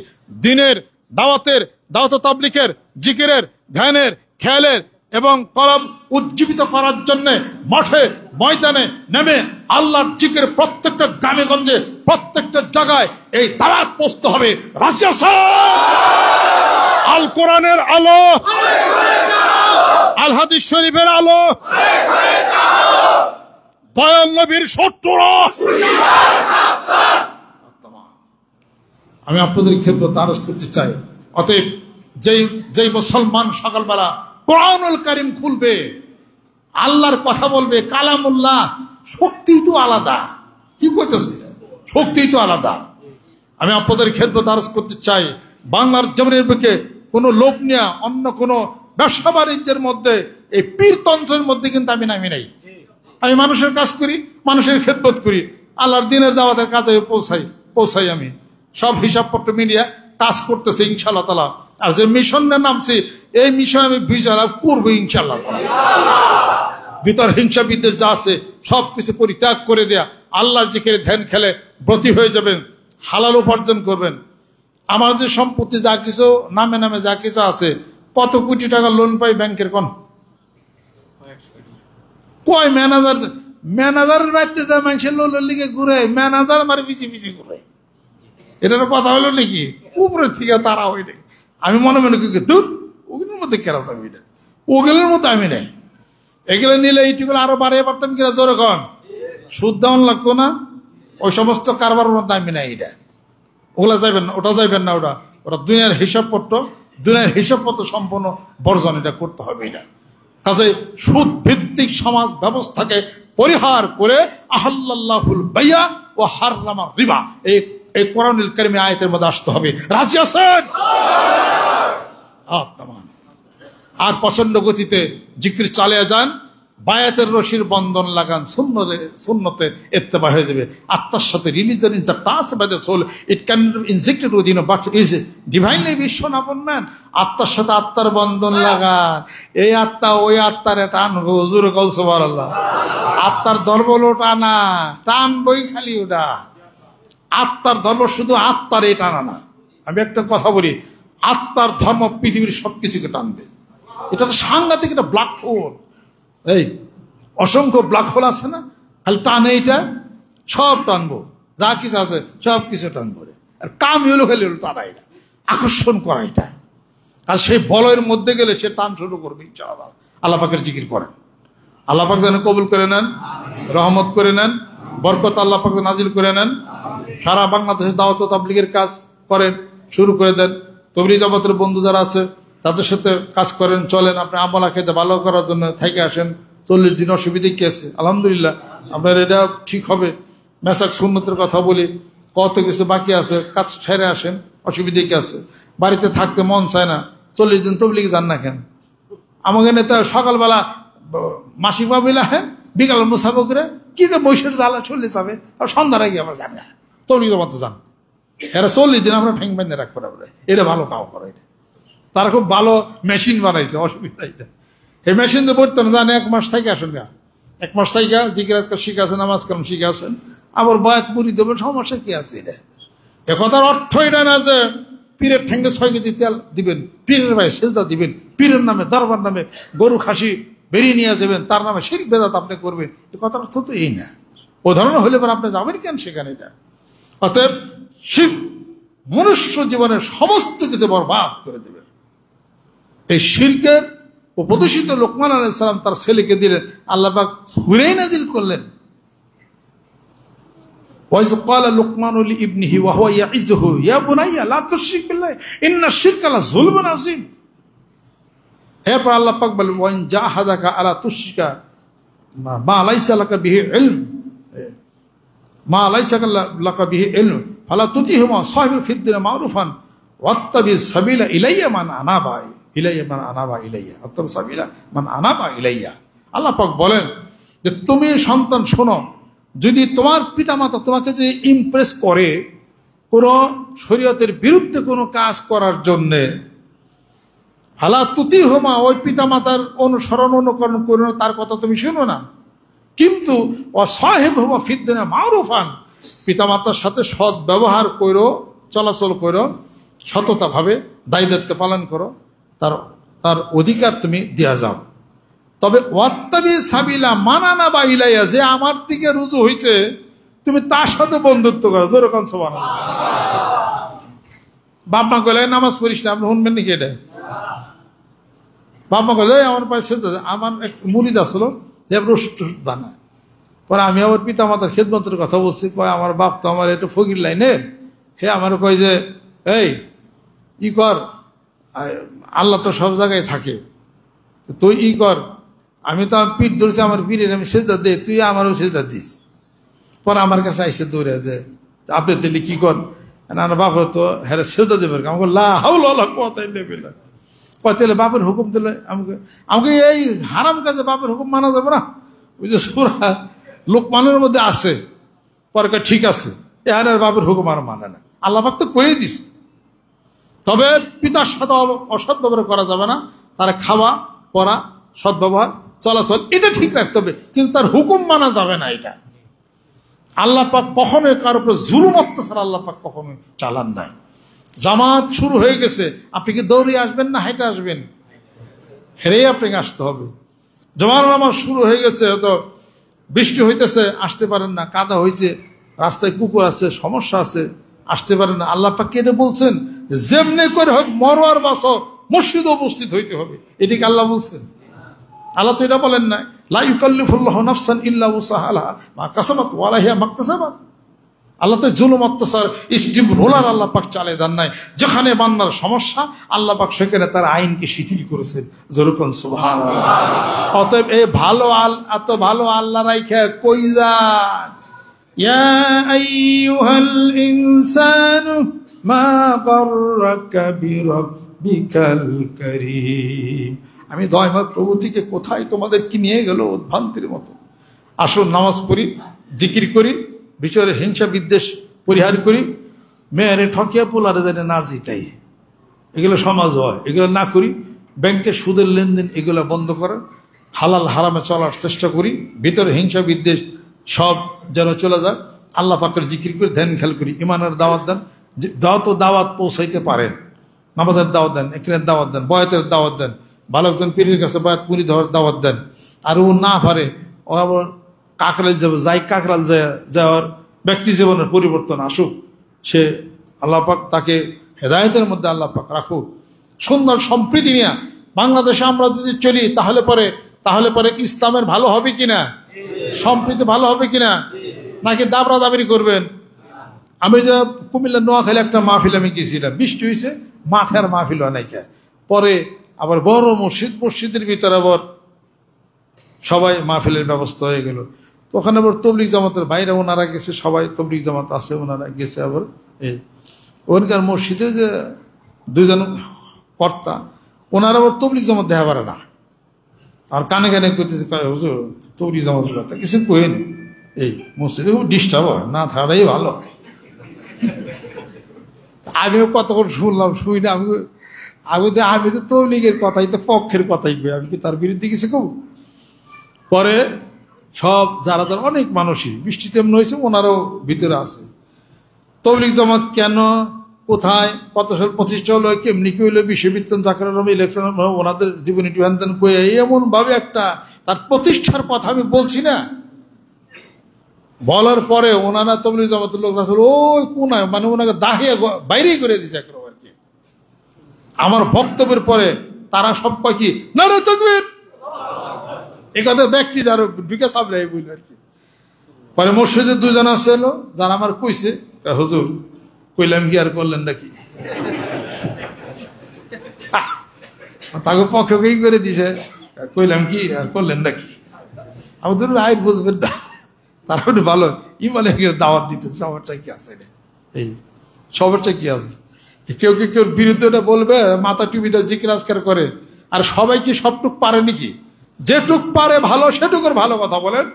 দিনের দাওয়াত তাবলীগের, জিকিরের, ধ্যানের, খেয়ালের এবং কলব উজ্জীবিত করার জন্য মাঠে ময়দানে নেমে আল্লাহর জিকির প্রত্যেকটা গ্রামে গঞ্জে প্রত্যেকটা জায়গায় এই দাওয়াত পৌঁছতে হবে। রাজি আছেন? আল কোরআনের আলো, আল হাদিস শরীফের আলো, দয়াল নবীর শত্রুরা। আমি আপনাদের ক্ষেত্রে আরজ করতে চাই, অতএব যেই মুসলমান সকালবেলা কোরআনুল কারীম খুলবে, আল্লাহর কথা বলবে, কালামুল্লাহ, শক্তি তো আলাদা। কি কইতেছে? শক্তি তো আলাদা। আমি আপনাদের খেদমত আরজ করতে চাই, বাংলার জমিনের বুকে কোনো লোভ নিয়ে অন্য কোনো ব্যবসা বাণিজ্যের মধ্যে, এই পীরতন্ত্রের মধ্যে কিন্তু আমি নামি নাই। আমি মানুষের কাজ করি, মানুষের খেদমত করি, আল্লাহর দিনের দাওয়াতের কাজে পৌঁছাই। আমি সব হিসাবপত্র মিলিয়ে কাজ করতেছে ইনশাআল্লাহ তাআলা। আর যে মিশনের নামছি, এই মিশন আমি বিজয় লাভ করবো ইনশাআল্লাহ। ভিতর হিংসা বিদ্বেষ যা আছে সবকিছু পরিত্যাগ করে দেয়া, আল্লাহর জিকিরে ধ্যান খেলে ব্রতী হয়ে যাবেন, হালাল উপার্জন করবেন। আমার যে সম্পত্তি যা কিছু নামে নামে যা কিছু আছে, কত কোটি টাকা লোন পাই ব্যাংকের কোন কয় ম্যানেজারের বাড়িতে যা মানুষের লোনের লিগে ঘুরে, ম্যানেজার আমার পিছিয়ে ঘুরে। এটার কথা হলো নাকি উপরের থেকে তারা হয় নাকি? আমি মনে কি দূর ওগুলোর মধ্যে কেরা যাবে, এটা ওগুলোর মতো আমি নাই। এগুলো নিলে এইটুকুলো আরো বাড়িয়ে পারতাম কিনা? জোরে কন। সুদ দেওয়ান লাগতো না, ওই সমস্ত কারবার মধ্যে আমি নাই। এটা ওগুলা যাইবেন না, ওটা যাইবেন না। ওটা দুনিয়ার হিসাবপত্র সম্পূর্ণ বর্জন এটা করতে হবে। এটা কাজে সুদ ভিত্তিক সমাজ ব্যবস্থাকে পরিহার করে আহাল্লাল্লাহুল বাইয়া ও হাররামার রিবা, এই কোরআনুল কারীমের আয়াতের মধ্যে আসতে হবে। রাজি আছেন? আর প্রচন্ড গতিতে জিকির চালিয়ে যান, বায়াতের রশির বন্ধন লাগান, সুন্নতে ইত্তেবা হয়ে যাবে। আত্মার সাথে religion is the touch by the soul, it can injected within but is divinely বিশ্বনাপন ম্যান। আত্মার সাথে আত্মার বন্ধন লাগান, এই আত্মা ওই আত্মারে টানবো। হুজুর কল সুবহানাল্লাহ। আত্মার ধর্ম হলো টানা, টানবই খালি ওটা। আত্মার ধর্ম শুধু আত্মার এই টানা না। আমি একটা কথা বলি, আত্মার ধর্ম পৃথিবীর সবকিছুকে টানবে। এটা তো সাংঘাতিক একটা ব্ল্যাক হোল। এই অসংখ্য ব্ল্যাক হোল আছে না, খালি টানে, এটা সব টানবো, যা কিছু আছে সব কিছু টানবো। আর কাম হলো খালি টানা, এটা আকর্ষণ করা। এটা আর সেই বলয়ের মধ্যে গেলে সে টান শুরু করবে। ইনশাআল্লাহ আল্লাহ পাকের জিকির করেন, আল্লাহ পাক যেন কবুল করে নেন, রহমত করে নেন, বরকত আল্লাহ পাক নাজিল করে নেন। সারা বাংলাদেশে দাওয়াত তাবলীগের কাজ করেন, শুরু করে দেন। তবলিগ জামাতের বন্ধু যারা আছে তাদের সাথে কাজ করেন, চলেন। আপনি আমলা খেতে ভালো করার জন্য থেকে আসেন। 40 দিন অসুবিধে কি আছে? আলহামদুলিল্লাহ আপনার এটা ঠিক হবে। মেসাক সুন্নতের কথা বলি, কত কিছু বাকি আছে, কাজ ছেড়ে আসেন, অসুবিধে কি আছে? বাড়িতে থাকতে মন চায় না, 40 দিন তবলিগে যান না কেন? আমাকে নেতা সকালবেলা মাসিক বাবিলা হেন, বিকাল মুসাফা করে কি যে বৈশের জ্বালা চলে যাবে, আর সন্ধ্যার আগে আবার যাবে। তবলিগ জামাতে যান, এরা 40 দিন আমরা ঠ্যাং বান্ধে রাখবো না বলে, এটা ভালো কাও করে। তারা খুব ভালো মেশিন বানাইছে, অসুবিধা এটা। এই মেশিন দিয়ে পড়তে না জানে 1 মাস থেকে আসেন গা, 1 মাস থেকে জিকির আজকাল শিখে আছেন, নামাজ কালাম শিখে আছেন, আবার বয়াত মুড়ি দেবেন, সমস্যা কি আছে এটা? এ কথার অর্থ এটা না যে পীরের ঠ্যাঙ্গে 6 কেজি তেল দিবেন, পীরের ভাই সেজদা দিবেন, পীরের নামে দরবার নামে গরু খাসি বেরিয়ে নিয়ে যাবেন, তার নামে শিরক বেদাত আপনি করবেন। এ কথার অর্থ তো এই না। ও ধরনের হলে পরে আপনি যাবেন কেন সেখানে? এটা অতএব শিরক মনুষ্য জীবনের সমস্ত কিছু বরবাদ করে দেবে। এই শিরকের উপদেশিত লোকমান আলাইহিস সালাম তার ছেলেকে দিলেন, আল্লাহ পাক সূরা নাযিল করলেন, ওয়াইজ ক্বালা লুকমানু লিইবনিহি ওয়া হুয়া ইয়াইযুহু ইয়া বুনাইয়া লা তুশরিক বিল্লাহ ইন্নাশ শিরকা লাযুলমুন আযীম। এরপর আল্লাহ পাক বলেন, ওয়াইন জাহাদাকা আলা তুশরিকা মা লাইসা লাকা বিহি ইলম মা লাইসা লাকা বিহি ইলম ফালা তুতিহুমা সাহিবু ফিদ দুনিয়া মারুফান ওয়াত্তাবি সাবিলা ইলাইয়া মান আনাবা ইলাইয়া অর্থাৎ সাবিলা মান আনাবা ইলাইয়া। আল্লাহ পাক বলেন যে তুমি সন্তান শোনো, যদি তোমার পিতামাতা তোমাকে যদি ইমপ্রেস করে কোনো শরীয়তের বিরুদ্ধে কোনো কাজ করার জন্যে, হালা তুতি হোমা, ওই পিতামাতার অনুসরণ অনুকরণ করো না, তার কথা তুমি শুনো না, কিন্তু অসাহেব হোমা ফিদ্দিনা মারুফান, পিতামাতার সাথে সৎ ব্যবহার করো, চলাচল করো, সততাভাবে দায়ী দায়িত্ব পালন করো, তার অধিকার তুমি দেয়া যাও। তবে ওয়াত্তাবি সাবিলা মানানা বা ইলাইয়া, যে আমার দিকে রুজু হয়েছে তুমি তার সাথে বন্ধুত্ব করো। যেরকম সুবহানাল্লাহ। বাপ মা কইলে নামাজ পড়িস না, আপনি শুনবেন নাকি এটা? বাপ মা কইলে আমার পাশে আমার এক মুরিদ আসলো যে রোস্ট বানায়, পরে আমি আমার পিতা মাতার খেদমতের কথা বলছি, কয় আমার বাপ তো আমার একটু ফকির লাইনের, হে আমার কয় যে এই ই কর, আল্লাহ তো সব জায়গায় থাকে, তুই ই কর, আমি তো আমার পিঠ ধরছি, আমার পীরের আমি সেজদা দে, তুই আমারও সেজদা দিস। পরে আমার কাছে আইসে দৌড়ে যে আপনি তাহলে কি কর, বাবা তো হ্যাঁ সেজদা দেবেন, আমাকে লা হাওলা ওয়ালা কুওয়াতা ইল্লা বিল্লাহ। কয় তাহলে বাপের হুকুম দিলে আমাকে এই হারাম কাজে বাপের হুকুম মানা যাবে না? ওই যে সূরা লোকমানের মধ্যে আছে। পরে ঠিক আছে, এখানে বাপের হুকুম আর মানে না, আল্লাহ পাক তো কয়ে দিস। তবে পিতার সাথে অসৎ ব্যবহার করা যাবে না, তারা খাওয়া পড়া সদ্ব্যবহার চলাচল এটা ঠিক রাখতে হবে, কিন্তু তার হুকুম মানা যাবে না। এটা আল্লাহ পাক কখনোই কার উপর জুলুম অত্যাচার আল্লাহ পাক কখনোই চালান নাই। জামাত শুরু হয়ে গেছে, আপনি কি দৌড়ে আসবেন না হেঁটে আসবেন? হেরেই আপনাকে আসতে হবে। জমার নামাজ শুরু হয়ে গেছে, হয়তো বৃষ্টি হইতেছে, আসতে পারেন না, কাদা হয়েছে, রাস্তায় কুকুর আছে, সমস্যা আছে, আসতে পারেন না। আল্লাহ পাক এটা বলছেন যেমনি করে হোক মরোয়ার বাসো মসজিদে উপস্থিত হইতে হবে, এটিকে আল্লাহ বলছেন? আল্লাহ তো এটা বলেন না, লা ইউকাল্লিফুল্লাহু নাফসান ইল্লা উসাহাহা মা কাসাবাত ওয়া লাহা মাকতাসাবাত। আল্লাহ তো জুলুম অত্যাচার স্টিম রোলার আল্লাহ পাক চালে দেন নাই। যেখানে বান্দার সমস্যা আল্লাহ পাক সেখানে তার আইনকে শিথিল করেছেন। যেরকম সুবহানাল্লাহ। অতএব এই ভালো এত ভালো আল্লাহ রাইখা কই যান? ইয়া আইয়ুহাল ইনসানু মা গাররাকা বিরাব্বিকাল কারীম। আমি দয়াময় প্রভু থেকে কোথায় তোমাদের কি নিয়ে গেল উদ্ভ্রান্তির মতো। আসুন নামাজ পড়ি, জিকির করি, বিচারের হিংসা বিদ্বেষ পরিহার করি, মেয়েরে ঠকিয়া পোলারে জানে না জিতাই, এগুলো সমাজ হয়, এগুলো না করি। ব্যাংকের সুদের লেনদেন এগুলো বন্ধ করার, হালাল হারামে চলার চেষ্টা করি, ভিতরে হিংসা বিদ্বেষ সব যেন চলে যায়। আল্লাহ পাকের জিকির করি, ধ্যান খেয়াল করি, ইমানের দাওয়াত দেন, যত দাওয়াত পৌঁছাইতে পারেন, নামাজের দাওয়াত দেন, একরের দাওয়াত দেন, বয়াতের দাওয়াত দেন, ভালো একজন পীরের কাছে বয়াত মুড়ি ধরার দাওয়াত দেন। আর ও না পারে, ও আবার কাকরাল যাবে, যাই কাকরাল যাওয়ার ব্যক্তি জীবনের পরিবর্তন আসুক, সে আল্লাহ পাক তাকে হেদায়েতের মধ্যে আল্লাহ পাক রাখুক। সুন্দর সম্প্রীতি নিয়ে বাংলাদেশে আমরা যদি চলি তাহলে পরে ইসলামের ভালো হবে কিনা, সম্প্রীতি ভালো হবে কিনা, নাকি দাবরা দাবরি করবেন? আমি যে কুমিল্লা নোয়াখালী একটা মাহফিল আমি গেছিলাম, বৃষ্টি হয়েছে, মাঠের মাহফিল অনেকে, পরে আবার বড় মসজিদের ভিতরে আবার সবাই মাহফিলের ব্যবস্থা হয়ে গেল। তো ওখানে আবার তবলিগ জামাতের বাইরে ওনারা গেছে, সবাই তবলিগ জামাত আছে, ওনারা গেছে। আবার এই ওখানকার মসজিদে যে দুইজন কর্তা, ওনারা আবার তবলিগ জামাত দেখা পারে না, আর কানে কানে করতেছে তবলিগ জামাতের কথা কিছু কহেন। এই মসজিদে খুব ডিস্টার্ব হয়, না থাকাটাই ভালো। আমিও কতক্ষণ শুনলাম, শুই না আমি তো তৌলিগের কথাই তো পক্ষের কথাই কই, আমি কি তার বিরুদ্ধে কিছু কব? পরে সব যারা অনেক মানুষই বৃষ্টিতে এমন হয়েছে, ওনারাও ভিতরে আছে। তৌলিগ জামাত কেন, কোথায়, কত সাল প্রতিষ্ঠা হলো, কেমনি কি হইলো, বিশ্ববিদ্যালয় জাকার ইলেকশন, ওনাদের জীবনী টুহান কয়ে এমন ভাবে একটা তার প্রতিষ্ঠার কথা আমি বলছি না। বলার পরে ওনারা তৌলিগ জামাতের লোক রাসূল ওই কোনায়, মানে ওনাকে দাহিয়া বাইরে করে দিয়েছে একরকম আর কি। আমার বক্তব্যের পরে তারা সব কয় কি নারে তাকবীর, এ কথা ব্যক্তি আরো বিকাশ আমরা এই বলল আর কি। পরে মসজিদে দুজন আছে এলো, যারা আমার কইছে, হুজুর কইলাম কি আর করলেন নাকি, তাকে পক্ষকেই করে দিছে, কইলাম কি আর করলেন নাকি। আমাদের আয় বুঝবেন না, তারা ভালো ইমানের দাওয়াত দিতেছে, সবারটা কি আছে রে, এই সবারটা কি আছে। কেউ কেউ বিরুদ্ধে বলবে, মাথা টুপিটা জিকির আজকার করে, আর সবাই কি সবটুক পারে নাকি? যেটুক পারে ভালো সেটুকুর ভালো কথা বলেন।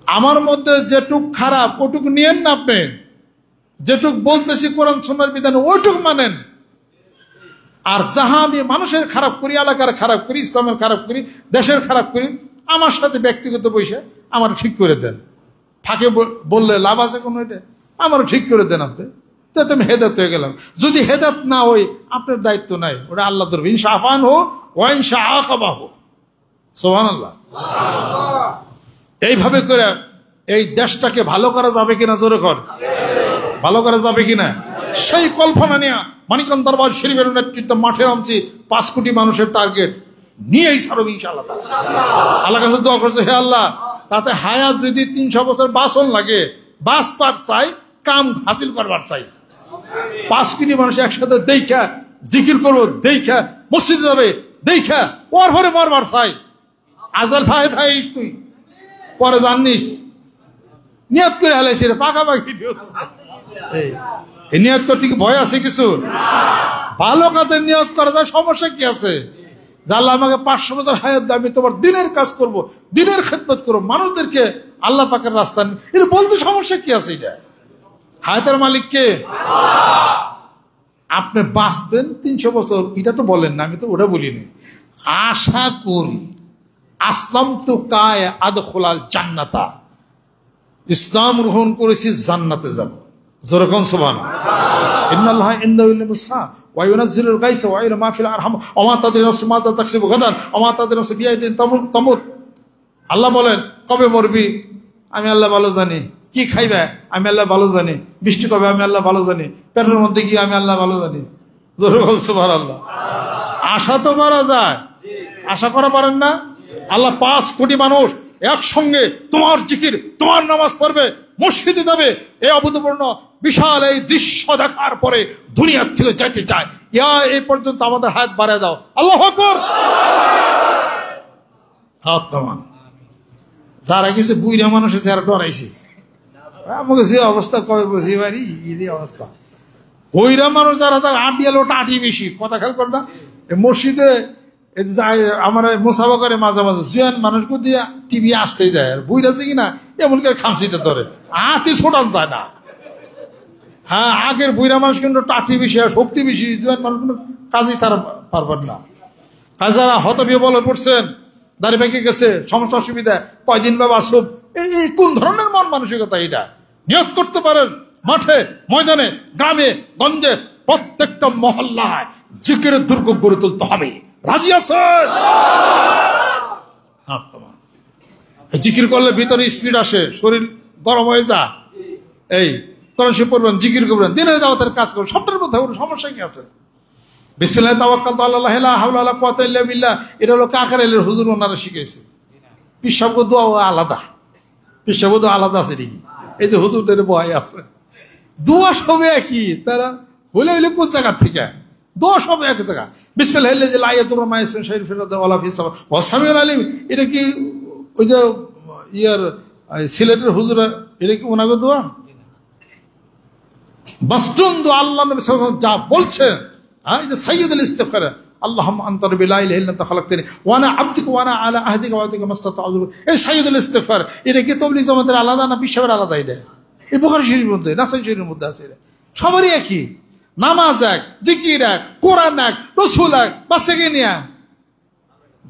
আমার মধ্যে যেটুক খারাপ ওটুক নিয়েন না আপনি, যেটুক বলতেছি কোরআন সুন্নাহর বিধানে ওইটুক মানেন। আর যাহা আমি মানুষের খারাপ করি, এলাকার খারাপ করি, ইসলামের খারাপ করি, দেশের খারাপ করি, আমার সাথে ব্যক্তিগত বসে আমার ঠিক করে দেন। ফাঁকে বললে লাভ আছে কোনো, এটা আমারও ঠিক করে দেন আপনি, তাতে আমি হেদাত হয়ে গেলাম। যদি হেদাত না হই আপনার দায়িত্ব নাই, ওটা আল্লাহ ধরবে। ইনশা আফান হো ওয়াইনশা আকাবা হো, সুবহানাল্লাহ। এইভাবে করে এই দেশটাকে ভালো করা যাবে কিনা, জোরে কর, ভালো করা যাবে কিনা, সেই কল্পনা নিয়ে মানিকগঞ্জ দরবার শরীফের নেতৃত্বে মাঠে নামছি। 5 কোটি মানুষের টার্গেট নিয়েই ছাড়ব ইনশাআল্লাহ। আল্লাহ কাছে দোয়া করছে, হে আল্লাহ, তাতে হায়াত যদি 300 বছর বাসন লাগে, বাস পার চাই, কাম হাসিল করবার চাই। 5 কোটি মানুষ একসাথে দেখা জিকির করবো, দেখা মসজিদে যাবে, দেখা ওর ভরে মরবার চাই। আজরাইল ভাই থাই তুই পরে জানিস, নিয়ত করে হেলাইছি রে, পাকাপাকি এই নিয়ত করতে কি ভয় আছে কিছু? ভালো কাজের নিয়ত করা যায়, সমস্যা কি আছে? আল্লাহ আমাকে 500 বছর হায়াত দেয়, আমি তোমার দিনের কাজ করব, দিনের খেদমত করবো, মানুষদেরকে আল্লাহ পাকের রাস্তা, এটা বলতে সমস্যা কি আছে? এটা হায়াতের মালিক কে? আপনি বাঁচবেন 300 বছর, এটা তো বলেন না, আমি তো ওটা বলিনি। আশা করি আসলাম তো কায় আদখুলাল জান্নাতা, ইসলাম গ্রহণ করেছি, জান্নাতে যাব। যেরকম সুবহানাল্লাহ, ইন্নাল্লাহা ইনদাহু ইলমুস সাআ ওয়া ইউনাজ্জিলুল গায়সা ওয়া ইলা মা ফিল আরহাম ওয়া মা তাদরি নাফসুম মাযা তাকসিবু গাদান ওয়া মা তাদরি নাফসুম বিআইদিন তামুত। আল্লাহ বলেন, কবে মরবি আমি আল্লাহ ভালো জানি, কি খাইবে আমি আল্লাহ ভালো জানি, বৃষ্টি কবে আমি আল্লাহ ভালো জানি, পেটের মধ্যে কি আমি আল্লাহ ভালো জানি। যেরকম সুবহানাল্লাহ। আশা তো করা যায়, আশা করা পারেন না? আল্লাহ 5 কোটি মানুষ একসঙ্গে তোমার জিকির, তোমার নামাজ পড়বে, মসজিদে যাবে, এই অভূতপূর্ণ বিশাল এই দৃশ্য দেখার পরে দুনিয়ার থেকে যাইতে চায়। এই পর্যন্ত আমাদের হাত বাড়ায় দাও, আল্লাহু আকবার। হাত নামান। যারা কিছু বুইরা মানুষ আছে, যারা ডরাইছে, আমাকে যে অবস্থা কবে বুঝি পারি, এই অবস্থা। বইরা মানুষ যারা, তার আটি এলো টাটি বেশি, কথা খেয়াল কর না। মসজিদে আমার মোসাফা করে মাঝে মাঝে, জুয়ান মানুষকে দিয়ে টিভি আসতেই দেয়, আর বইরা যে কিনা এমন করে খামচিতে ধরে, আতি ছোটান যায় না। হ্যাঁ, আগের বইরা মানুষ কিন্তু টাটি বেশি আর শক্তি বেশি, জুয়ান মানুষ কিন্তু কাজই ছাড়া পারবেন না। তাছাড়া হতবিয়ে বলে পড়ছেন, দাঁড়িয়ে পেকে গেছে, সমস্যা অসুবিধা, কয়দিন বা বাসব, এই কোন ধরনের মন মানসিকতা? এটা নিয়োগ করতে পারেন মাঠে, ময়দানে, গ্রামে গঞ্জে, প্রত্যেকটা মহল্লায় জিকিরের দুর্গ গড়ে তুলতে হবে। রাজি আছেন? জিকির করলে ভিতরে স্পিড আসে, শরীর গরম হয়ে যা। এই কোরআন শরীফ পড়বেন, জিকির করবেন, দিনের দাওয়াতের কাজ করবেন, সবটার মধ্যে সমস্যা কি আছে? বিসমিল্লাহ তাওয়াক্কালতু আলাল্লাহ লা হাওলা ওয়ালা কুওয়াতা ইল্লা বিল্লাহ, এটা হলো কাকারেলের হুজুর ওনারা শিখাইছে। পিসাব দোয়া আলাদা, পিসাব দোয়া আলাদা আছে নাকি? এই যে হুজুরদের বয় আছে, দোয়া সবে একই, তারা হইলে হইলে কোন জায়গার থেকে দোয়া সব এক জায়গা। বিসমিল্লাহ লা ইয়াদুররু মা ইসমিহি শাইউন ফিল আরদি ওয়ালা ফিস সামা ওয়াস সামিউল আলিম, এটা কি ওই যে ইয়ার সিলেটের হুজুর, এটা কি ওনাকে দোয়া? বাস্তুন দোয়া আল্লাহ নবী সাল্লাল্লাহু আলাইহি ওয়াসাল্লাম যা বলছেন, এই যে সাইয়্যিদুল ইস্তিগফার, আল্লাহুম্মা আনতা রাব্বি লা ইলাহা ইল্লা আনতা খালাকতানি ওয়া আনা আবদুকা ওয়া আনা আলা আহদিকা ওয়া ওয়া'দিকা মাসতাতা'তু, এই সাইয়্যিদুল ইস্তিগফার, এটা কি তাবলীগ জামাতের আলাদা না পিসাবের আলাদা? এটা এই বুখারী শরীফের মধ্যে, নাসাই শরীফের মধ্যে আছে। সবারই একই, নামাজ এক, জিকির এক, কোরআন এক, রসুল এক, বাচ্চাকে নিয়ে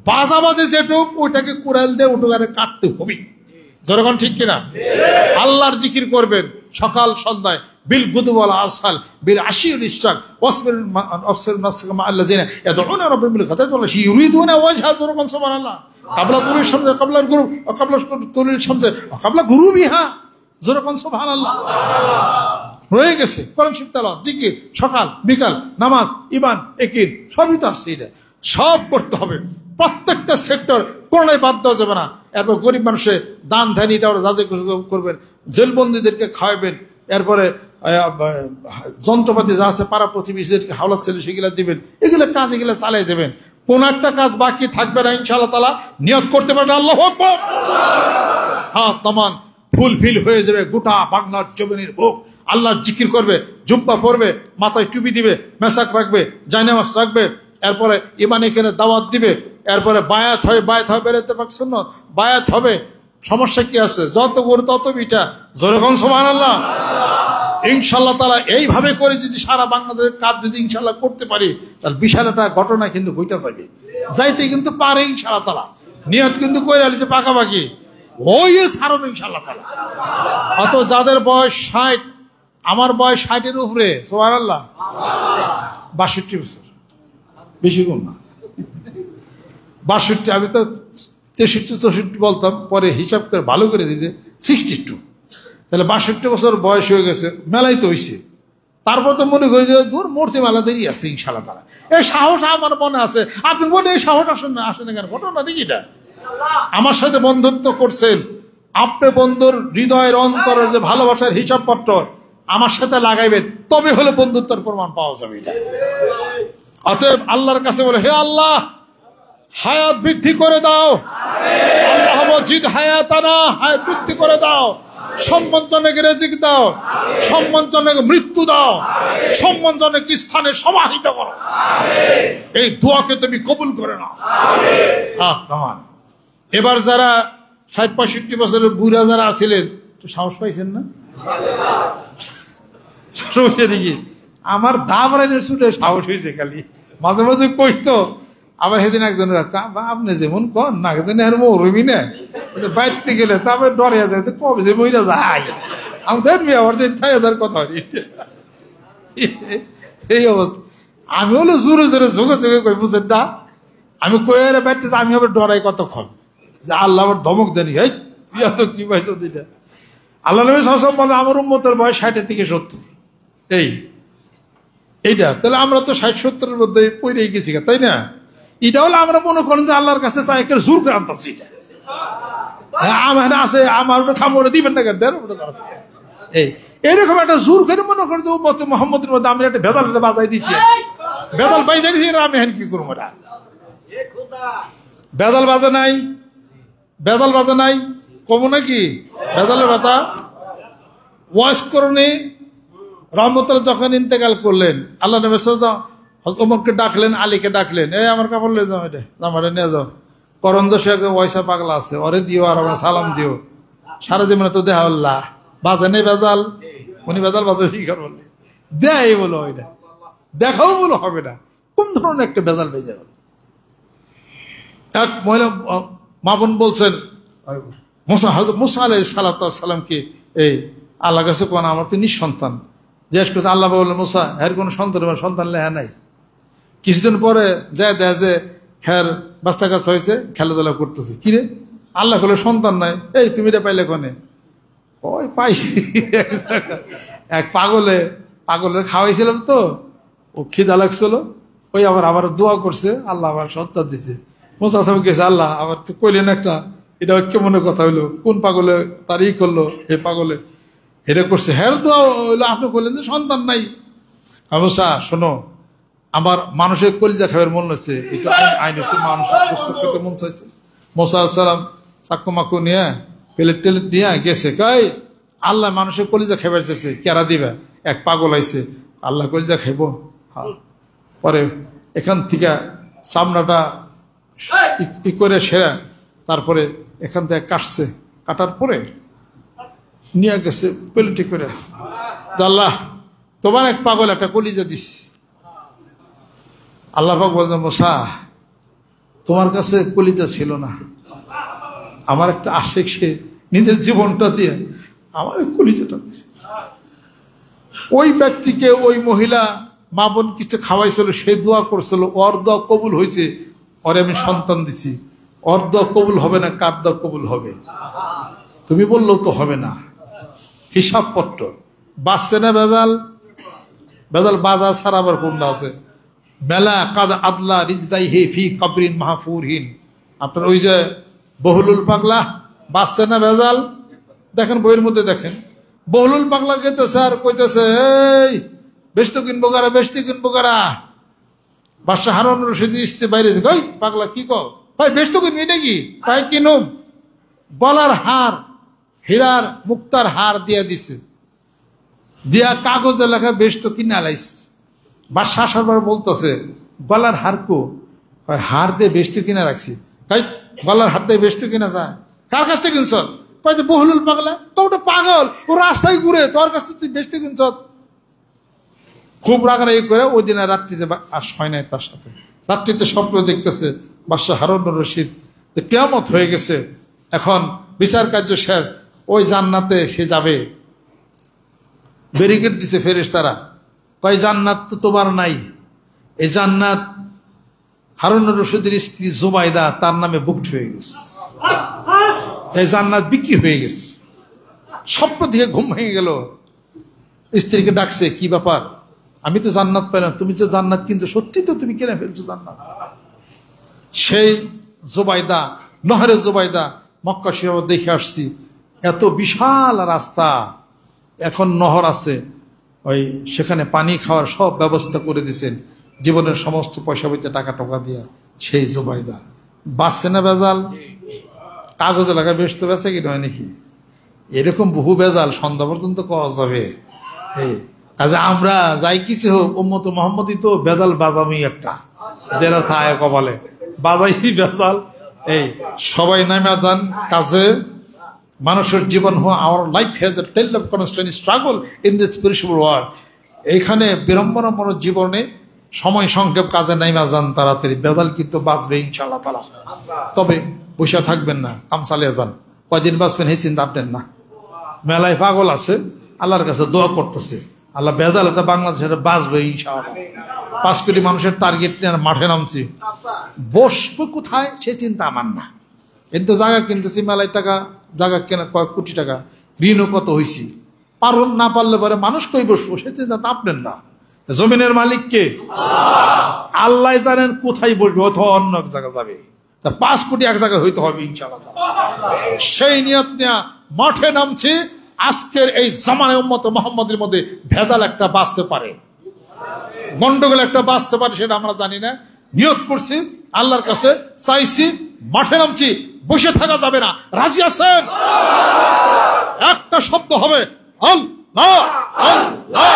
বাজা বাজে যেটুক ওইটাকে কোরাল দিয়ে উঠোগারে কাটতে হবে। যখন ঠিক কিনা? আল্লাহর জিকির করবেন সকাল সন্ধ্যায়, বিল গুদওয়াল আসাল বিল আশিউল ইশরাক ওয়াসবির নাফসাকা মা আল্লাযিনা ইয়াদউনা রাব্বাহুম বিল গাদাতি ওয়াল আশি ইউরিদুনা ওয়াজহা। যখন সুবহানাল্লাহ। কাবলা তুলির শামসে কাবলার গুরুব, কাবলা তুলির শামসে কাবলা গুরুবিহা। যখন সুবহানাল্লাহ হয়ে গেছে। কোরআন শরীফ তেলাওয়াত, জিকির, সকাল বিকাল, নামাজ, ঈমান, একিন সবই তো আছে। এটা সব করতে হবে, প্রত্যেকটা সেক্টর কোনটাই বাদ দেওয়া যাবে না। এরপর গরিব মানুষের দান ধ্যান এটা রাজে করবেন, জেলবন্দীদেরকে খাওয়াবেন, এরপরে যন্ত্রপাতি যা আছে পাড়া প্রতিবেশীদেরকে হাওলা ছেলে সেগুলা দিবেন। এগুলো কাজ এগুলো চালিয়ে যাবেন, কোন একটা কাজ বাকি থাকবে না ইনশাআল্লাহ তাআলা। নিয়ত করতে পারবেন আল্লাহু আকবার, হাত নামান, ফুলফিল হয়ে যাবে গোটা বাংলার জমিনের বুক। আল্লাহর জিকির করবে, জুব্বা পরবে, মাথায় টুপি দিবে, মেসাক রাখবে, জায়নামাজ রাখবে, এরপরে ইমান এখানে দাওয়াত দিবে, এরপরে বায়াত হয়, বায়াত হবে বেরোতে পারছেন না, বায়াত হবে। সমস্যা কি আছে? যত গরু তত বিটা। যেরকম সুবহানাল্লাহ। ইনশাআল্লাহ তাআলা এইভাবে করে যদি সারা বাংলাদেশের কাজ যদি ইনশাআল্লাহ করতে পারি, তাহলে বিশাল একটা ঘটনা কিন্তু ঘটে যাবে, যাইতে কিন্তু পারে ইনশাআল্লাহ তাআলা। নিয়ত কিন্তু করে আলিছে পাকাপাকি, ওই সারবে ইনশাআল্লাহ তাআলা। অত যাদের বয়স 60, আমার বয়স 60-এর উপরে, সুবহানাল্লাহ, 62 বছর, বেশি কম না, 62। আমি তো 63-64 বলতাম, পরে হিসাব করে ভালো করে দিতে 62। তাহলে 62 বছর বয়স হয়ে গেছে, মেলাই তো হয়েছে। তারপর তো মনে করি যে দূর মূর্তি মেলা দেরি আছে ইনশাআল্লাহ তাআলা। এই সাহস আমার মনে আছে। আপনি বলে এই সাহস আসেন না, আসেন কেন? ঘটনা দেখি এটা। আমার সাথে বন্ধুত্ব করছেন, আপনি বন্ধুর হৃদয়ের অন্তরের যে ভালোবাসার হিসাবপত্র আমার সাথে লাগাইবেন, তবে হলে বন্ধুত্বের প্রমাণ পাওয়া যাবে এটা। অতএব আল্লাহর কাছে বলে, হে আল্লাহ, হায়াত বৃদ্ধি করে দাও, আল্লাহ জিদ হায়াতানা, হায়াত বৃদ্ধি করে দাও, সম্মানজনক রিজিক দাও, সম্মানজনক মৃত্যু দাও, সম্মানজনক স্থানে সমাহিত করো। এই দোয়াকে তুমি কবুল করে নাও। এবার যারা 60-65 বছরের বুড়া যারা আছিলেন, তো সাহস পাইছেন না? দেখি আমার দাবরানের ছুটে সাহস হয়েছে, খালি মাঝে মাঝে কইতো। আবার সেদিন একজন আপনি যেমন কন না, সেদিন আর মরবি না, বাইতে গেলে তারপরে ডরিয়া যায়, কবে যে মহিলা যায় আমাদের ব্যবহার যে কথা। এই অবস্থা। আমি হলো জোরে জোরে ঝোঁকে ঝোঁকে কই, বুঝেন না? আমি কয়ে বাইতে আমি আবার ডরাই কতক্ষণ, যে আল্লাহ আবার ধমক দেনি, এই তো কি পাইছ দিটা। আল্লাহ নবী সাল্লাল্লাহু আলাইহি ওয়াসাল্লাম বলে আমার উম্মতের বয়স 60 থেকে 70। এইটা তাহলে আমরা তো 60-70-এর মধ্যে পড়ে গেছি, তাই না? এটা হলো আমরা মনে করেন যে আল্লাহর কাছে চাই একটা জোর করে আনতেছি। এটা আমার আছে, আমার ওটা খামড়ে দিবেন না, কেন এইরকম একটা জোর করে মনে করেন যে উম্মতে মুহাম্মদের মধ্যে আমি একটা ভেজাল বাজাই দিচ্ছি, ভেজাল বাজাই দিচ্ছি, আমি এখন কি করবো? এটা ভেজাল বাজে নাই, ভেজাল বাজে নাই, কমো নাকি ভেজালের কথা। ওয়াজ করণে রহমতুল্লাহ যখন ইন্তেকাল করলেন, আল্লাহ নবী ওমরকে ডাকলেন, আলীকে ডাকলেন, এই আমার কাপড় নিয়ে যাও, এটা আমারে নিয়ে যাও, করণ দোষে ওয়সা পাগলা আছে, ওরে দিও আর আমার সালাম দিও, সারা জীবনে তো দেহা আল্লাহ বাজে নেই ভেজাল, উনি ভেজাল বাজে শিকার বললে দেয় বলো, ওইটা দেখাও বলো হবে না, কোন ধরনের একটা ভেজাল বেজে গেল। এক মহিলা মা বোন বলছেন, মুসা আলাইহিস সালামকে এই আল্লাহ কাছে কোন আমার তো নিঃসন্তান, জিজ্ঞেস করছে। আল্লাহ বললেন, মুসা হ্যার কোনো সন্তান লেহা নাই। কিছুদিন পরে যায় দেখা যে হ্যার বাচ্চা কাচ্চা হয়েছে, খেলাধুলা করতেছে। কিরে আল্লাহ বলে সন্তান নাই, এই তুমি এটা পাইলে কনে? ওই পাইছি এক পাগলের খাওয়াইছিলাম তো, ও খিদা লাগছিল, ওই আবার দোয়া করছে, আল্লাহ আবার সন্তান দিছে। মুসা সাহেব গেছে, আল্লাহ আবার তো কইলেন একটা, এটা কেমনের কথা হইলো, কোন পাগলে তার করলো, এই পাগলে এটা করছে, হ্যাঁ তো হইলো, আপনি বললেন যে সন্তান নাই। মুসা শোনো, আমার মানুষের কলিজা খাবার মন হচ্ছে, একটু আইন হচ্ছে, মানুষের পুস্তক খেতে মন চাইছে। মুসা সালাম চাকু মাকু নিয়ে প্লেট টেলেট নিয়ে গেছে, কই আল্লাহ মানুষের কলিজা খাবার চাইছে, কেরা দিবে? এক পাগল আইছে, আল্লাহ কলিজা খাইব। পরে এখান থেকে চামড়াটা ই করে সেরা, তারপরে এখান থেকে কাটছে, কাটার পরে নিয়ে গেছে প্লেটে করে। আল্লাহ তোমার এক পাগল একটা কলিজা দিস। আল্লাহ পাক বললেন, মুসা তোমার কাছে কলিজা ছিল না, আমার একটা আশেক সে নিজের জীবনটা দিয়ে আমার কলিজাটা দিয়েছে। ওই ব্যক্তিকে ওই মহিলা মা বোন কিছু খাওয়াইছিল, সে দোয়া করছিল, ওর দোয়া কবুল হয়েছে, ওরে আমি সন্তান দিছি। ওর দোয়া কবুল হবে না, কার দোয়া কবুল হবে? তুমি বললেও তো হবে না। হিসাবপত্র বাঁচছে না ভেজাল? ভেজাল বাজা ছাড়া আবার কোনটা আছে? মেলা কাদ আদলা রিজদাই হে ফি কবরিন মাহফুরহীন। আপনার ওই যে বহলুল পাগলা বাঁচছে না ভেজাল? দেখেন বইয়ের মধ্যে দেখেন, বহলুল পাগলা গেতেছে আর কইতেছে, এই বেশি কিনবো কারা, বেশি কিনবো কারা। বাদশাহ হারুন রশিদ ইস্তে বাইরে থেকে, ওই পাগলা কি কর ভাই, বেশি কিনবি নাকি? ভাই কিনুম। গলার হার, হীরার মুক্তার হার দিয়া দিছে, দিয়া কাগজে লেখা বেশ তো কিনে আলাইস। বাদশাহ সরবার বলতেছে, গলার হার কো? হার দিয়ে বেশ তো কিনা রাখছি। তাই গলার হার দিয়ে বেশ তো কিনা যায়? কার কাছ থেকে কিনছ? কয় যে বহলুল পাগলা। তো ওটা পাগল, ও রাস্তায় ঘুরে, তোর কাছ থেকে তুই বেশ তো কিনছ। খুব রাগারাগি করে ওই দিন রাত্রিতে আর হয় নাই তার সাথে। রাত্রিতে স্বপ্ন দেখতেছে বাদশাহ হারুন রশিদ, কিয়ামত হয়ে গেছে, এখন বিচার কার্য শেষ, ওই জান্নাতে সে যাবে। ব্যারিকেড দিছে ফেরেশতারা, কয় জান্নাত তো তোমার নাই, এই জান্নাত হারুন রশিদের স্ত্রী জুবাইদা তার নামে বুকড হয়ে গেছে, এই জান্নাত বিক্রি হয়ে গেছে। স্বপ্ন থেকে ঘুম ভেঙে গেল, স্ত্রীকে ডাকছে, কি ব্যাপার? আমি তো জান্নাত পেলাম, তুমি যে জান্নাত কিনছো, সত্যি তো তুমি কিনে ফেলছো জান্নাত। সেই জুবাইদা, নহরে জুবাইদা, মক্কা শরীফ দেখে আসছি, এত বিশাল রাস্তা, এখন নহর আছে, ওই সেখানে পানি খাওয়ার সব ব্যবস্থা করে দিয়েছেন, জীবনের সমস্ত পয়সা পয়সা টাকা টাকা দিয়ে। সেই জুবাইদা বাঁচছে না ভেজাল? কাগজে লাগা বেশ তো বেঁচে কি নয় নাকি? এরকম বহু ভেজাল সন্ধ্যা পর্যন্ত করা যাবে। এই কাজে আমরা যাই কিছু হোক, উম্মত মোহাম্মদই তো ভেজাল বাজামি একটা, যেটা থায় কপালে বাজাই ভেজাল। এই সবাই নামে যান কাজে। মানুষের জীবন হওয়া, our life has a tale of constant struggle in this spiritual world. এইখানে বিড়ম্বনামূলক জীবনে সময় সংক্ষেপ, কাজে নাইমা যান তাড়াতাড়ি, বেদাল কিন্তু বাঁচবে ইনশাআল্লাহ তাআলা। তবে বসে থাকবেন না, কাম চালিয়ে যান। কয়দিন বাঁচবেন এই চিন্তা আপনার না। মেলায় পাগল আছে, আল্লাহর কাছে দোয়া করতেছে, আল্লাহ বেজাল এটা বাংলাদেশের বাঁচবে ইনশাআল্লাহ। 5 কোটি মানুষের টার্গেট নিয়ে মাঠে নামছি, বসবো কোথায় সে চিন্তা আমার না। কিন্তু জায়গা কিনতেছি, মেলায় টাকা, জায়গা কেনা কয়েক কোটি টাকা, ঋণও কত হয়েছি, পারুন না পারলে পরে মানুষ কই বসবো সে চিন্তা তো আপনার না। জমিনের মালিক কে? আল্লাহ জানেন কোথায় বসবে, অথবা অন্য এক জায়গা যাবে। তা 5 কোটি এক জায়গায় হইতে হবে ইনশাআল্লাহ। সেই নিয়ত নিয়ে মাঠে নামছি। আজকের এই জামানায় উম্মত মুহাম্মদের মধ্যে ভেজাল একটা বাঁচতে পারে, গন্ডগোল একটা বাঁচতে পারে, সেটা আমরা জানি না। নিয়ত করছি, আল্লাহর কাছে চাইছি, মাঠে নামছি, বসে থাকা যাবে না। রাজি আছেন? একটা শব্দ হবে, আল্লাহ আল্লাহ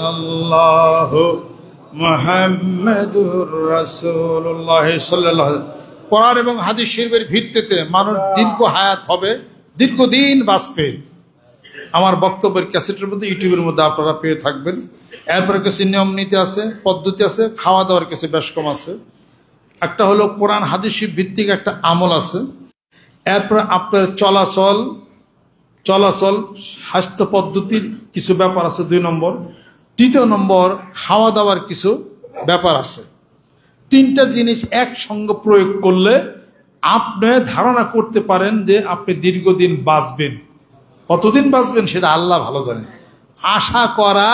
আল্লাহ আল্লাহ। মুহাম্মাদুর রাসূলুল্লাহ সাল্লাল্লাহু আলাইহি ওয়াসাল্লাম। কোরআন এবং হাদিস শরীফের ভিত্তিতে মানুষ দীর্ঘ হায়াত হবে, দীর্ঘদিন বাঁচবে। আমার বক্তব্যের ক্যাসেটের মধ্যে, ইউটিউবের মধ্যে আপনারা পেয়ে থাকবেন। এরপরে কিছু নিয়ম নীতি আছে, পদ্ধতি আছে, খাওয়া দাওয়ার কিছু বেশ কম আছে। একটা হলো কোরআন হাদিস ভিত্তিক একটা আমল আছে। এরপরে আপনার চলাচল স্বাস্থ্য পদ্ধতির কিছু ব্যাপার আছে 2 নম্বর। তৃতীয় নম্বর খাওয়া দাওয়ার কিছু ব্যাপার আছে। 3টা জিনিস একসঙ্গে প্রয়োগ করলে আপনি ধারণা করতে পারেন যে আপনি দীর্ঘদিন বাঁচবেন। কতদিন বাঁচবেন সেটা আল্লাহ ভালো জানে, আশা করা